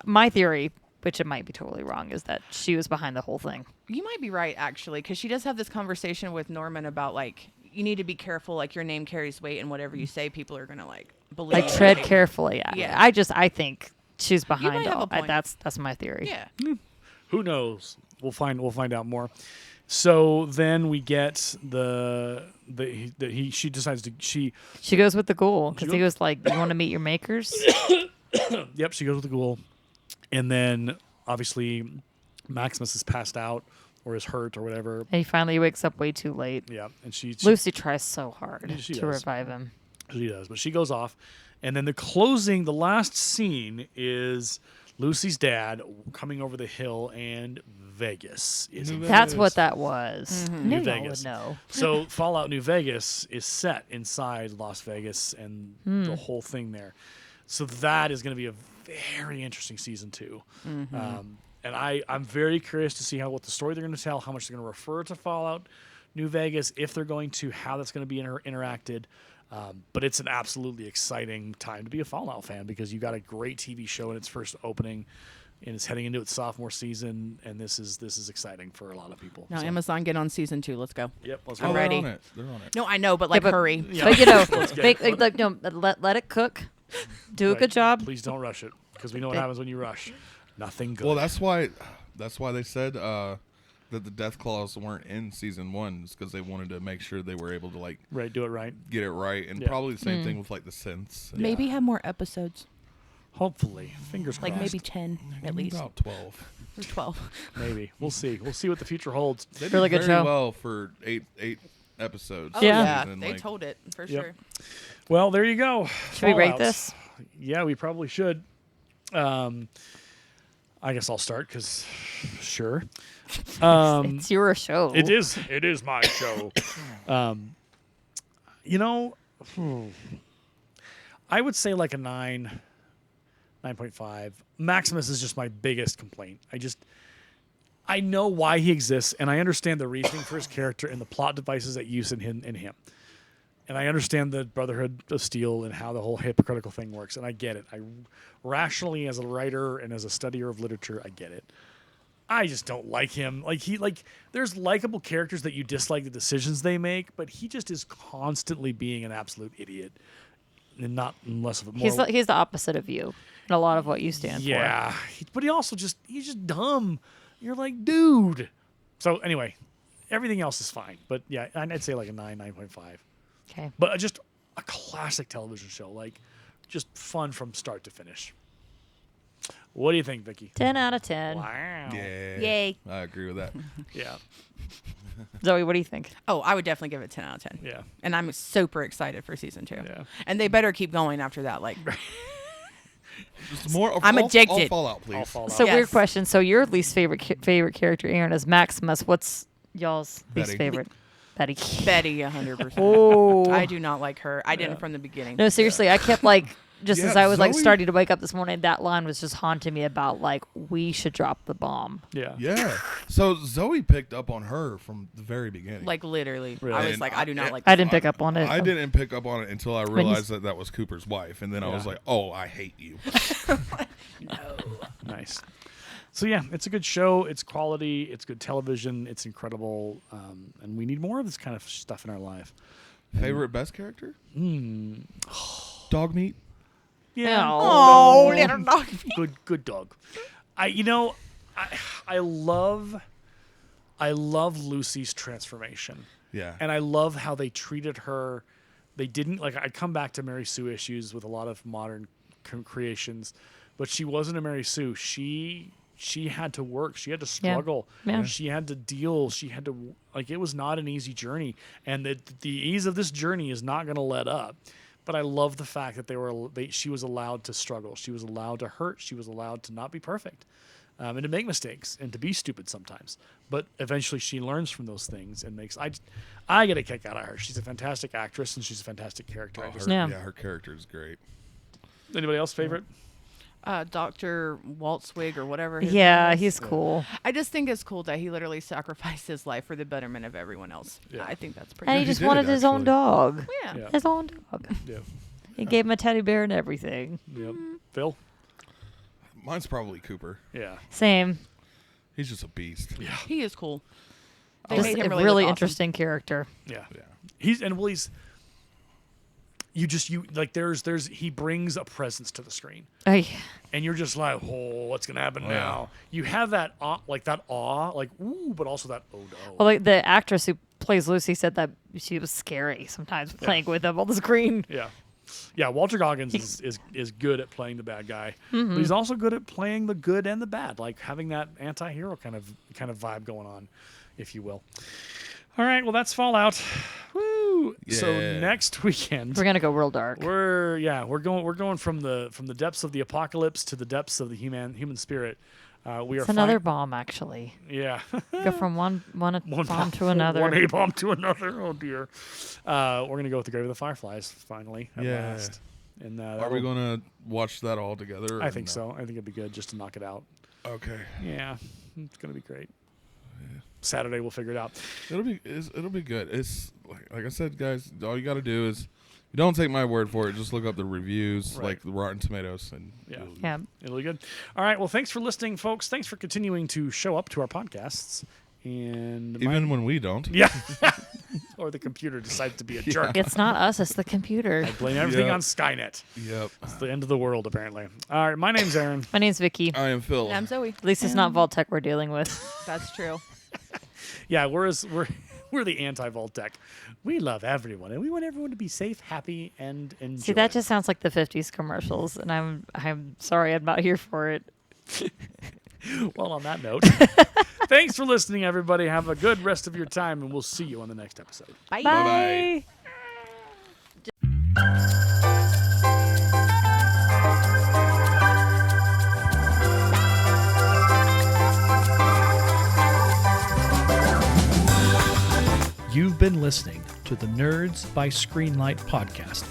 my theory, which it might be totally wrong, is that she was behind the whole thing. You might be right, actually, because she does have this conversation with Norman about, like, you need to be careful, like, your name carries weight, and whatever you say, people are going to, like, believe. Like, tread carefully. Yeah. I think she's behind have a all. point. That's my theory. Yeah. who knows? We'll find out more. So then we get she decides to She goes with the ghoul because he was like, "You want to meet your makers?" Yep, she goes with the ghoul, and then obviously Maximus is passed out or is hurt or whatever. And he finally wakes up way too late. Yeah, and she Lucy tries so hard She to does. revive him. She does, but she goes off, and then the last scene is Lucy's dad coming over the hill, and Vegas is in That's what that was. New Knew y'all Vegas. would know. So Fallout New Vegas is set inside Las Vegas and the whole thing there. So that is going to be a very interesting season 2. And I'm very curious to see what the story they're going to tell, how much they're going to refer to Fallout New Vegas, if they're going to, how that's going to be interacted. But it's an absolutely exciting time to be a Fallout fan because you got a great TV show in its first opening, and it's heading into its sophomore season, and this is exciting for a lot of people. Now, So, Amazon, get on season 2. Let's go. Yep, let's I'm go. ready. They're on it. No, I know, but, like, but- hurry. Yeah. But you know, Let's get it. let it cook. Do a Right. good job. Please don't rush it because we know what happens when you rush. Nothing good. Well, that's why they said that the death claws weren't in season 1 because they wanted to make sure they were able to like right, do it right. get it right, and Yeah. probably the same thing with like the synths. Maybe have more episodes. Hopefully, fingers Like, crossed. maybe 10 at Maybe least. about 12. Or 12. Maybe we'll see. We'll see what the future holds. They did Really good very show. well for eight episodes. Oh, Yeah. yeah. season, They like- told it, for Yep. sure. Well, there you go. Should we rate Fallouts. this? Yeah, we probably should. I guess I'll start because, sure. It's your show. It is. It is my show. You know, I would say like a 9.5. Maximus is just my biggest complaint. I know why he exists, and I understand the reasoning for his character and the plot devices that use in him. And I understand the Brotherhood of Steel and how the whole hypocritical thing works, and I get it. I rationally, as a writer and as a studier of literature, I get it. I just don't like him. There's likable characters that you dislike the decisions they make, but he just is constantly being an absolute idiot. not less of a more. He's the opposite of you in a lot of what you stand for. Yeah, but he's just dumb. You're like, dude. So anyway, everything else is fine. But yeah, I'd say like a 9.5. Okay. But just a classic television show, like just fun from start to finish. What do you think, Vicki? 10 out of 10. Wow. Yeah. Yay. I agree with that. Yeah. Zoe, what do you think? Oh, I would definitely give it 10 out of 10. Yeah. And I'm super excited for season 2. Yeah. And they better keep going after that. Like, Just more. I'm addicted. All Fallout, please. All Fallout. So Yes. weird question. So your least favorite character, Aaron, is Maximus. What's y'all's Betty. least favorite? Betty. Betty, 100%. Oh. I do not like her. I didn't from the beginning. No, seriously, I kept like just Yeah, as I was like Zoe- starting to wake up this morning, that line was just haunting me about like we should drop the bomb. Yeah. Yeah. So Zoe picked up on her from the very beginning. Like, literally. Really? I was And like, I do not like I didn't pick up on it. I didn't pick up on it until I he's- realized that was Cooper's wife, and then I was Yeah. like, "Oh, I hate you." Nice. So yeah, it's a good show. It's quality. It's good television. It's incredible, and we need more of this kind of stuff in our life. Favorite best character? Dog meat. Yeah. Oh, little dog. Good dog. I love Lucy's transformation, Yeah. and I love how they treated her. They didn't like. I come back to Mary Sue issues with a lot of modern creations, but she wasn't a Mary Sue. She had to work. She had to struggle. Yeah. She had to deal. She had to it was not an easy journey, and the ease of this journey is not going to let up. But I love the fact that she was allowed to struggle. She was allowed to hurt. She was allowed to not be perfect, and to make mistakes and to be stupid sometimes. But eventually, she learns from those things and makes. I get a kick out of her. She's a fantastic actress and she's a fantastic character. Her character is great. Anybody else favorite? Dr. Waltzwig or whatever. His Yeah, name is. he's cool. I just think it's cool that he literally sacrificed his life for the betterment of everyone else. Yeah. I think that's pretty And he he just did, wanted his own actually. dog. Yeah. Yeah. His own dog. Yeah. He gave him a teddy bear and everything. Yep. Phil? Mine's probably Cooper. Yeah. Same. He's just a beast. Yeah. He is cool. They Just made a him really, really look awesome. interesting character. Yeah. Yeah. He brings a presence to the screen. Oh, yeah. And you're just like, oh, what's gonna happen Oh, now? You have that awe, like ooh, but also that oh no. Well, like the actress who plays Lucy said that she was scary sometimes playing with him on the screen. Yeah. Yeah, Walter Goggins is good at playing the bad guy. But he's also good at playing the good and the bad, like having that anti-hero kind of vibe going on, if you will. All right, well that's Fallout. Woo! So Yeah. next weekend We're gonna go real dark. we're going from the depths of the apocalypse to the depths of the human spirit. We It's are another bomb, actually. Yeah. Go from one bomb to another. One A bomb to another. Oh dear. We're gonna go with the Grave of the Fireflies finally. At Yeah. last. And Are we going to watch that all together? I or think no? so. I think it'd be good just to knock it out. Okay. Yeah, it's gonna be great. Saturday we'll figure it out. It'll be good. It's like I said, guys. All you got to do is, you don't take my word for it. Just look up the reviews, Right. like the Rotten Tomatoes, and Yeah. Yeah. It'll be good. All right. Well, thanks for listening, folks. Thanks for continuing to show up to our podcasts. And even when we don't. yeah, or the computer decides to be a jerk. It's not us, it's the computer. Blame everything Yeah. on Skynet. Yep. It's the end of the world, apparently. All right. My name's Aaron. My name's Vicki. I am Phil. And I'm Zoe. At least it's not Vault-Tec we're dealing with. That's true. Yeah, we're the anti-Vault-Tec. We love everyone, and we want everyone to be safe, happy, and enjoy. See, that just sounds like the 50s commercials, and I'm sorry I'm not here for it. Well, on that note, thanks for listening, everybody. Have a good rest of your time, and we'll see you on the next episode. Bye. Bye-bye. You've been listening to the Nerds by Screenlight podcast,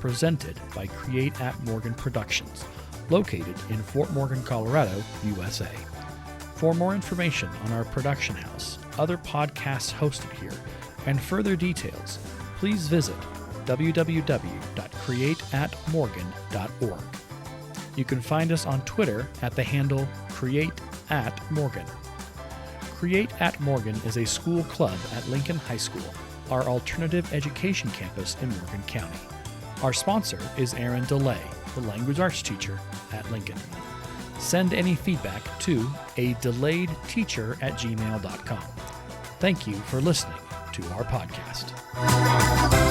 presented by Create at Morgan Productions, located in Fort Morgan, Colorado, USA. For more information on our production house, other podcasts hosted here, and further details, please visit www.createatmorgan.org. You can find us on Twitter at the handle CreateAtMorgan. Create at Morgan is a school club at Lincoln High School, our alternative education campus in Morgan County. Our sponsor is Aaron DeLay, the language arts teacher at Lincoln. Send any feedback to adelayedteacher@gmail.com. Thank you for listening to our podcast.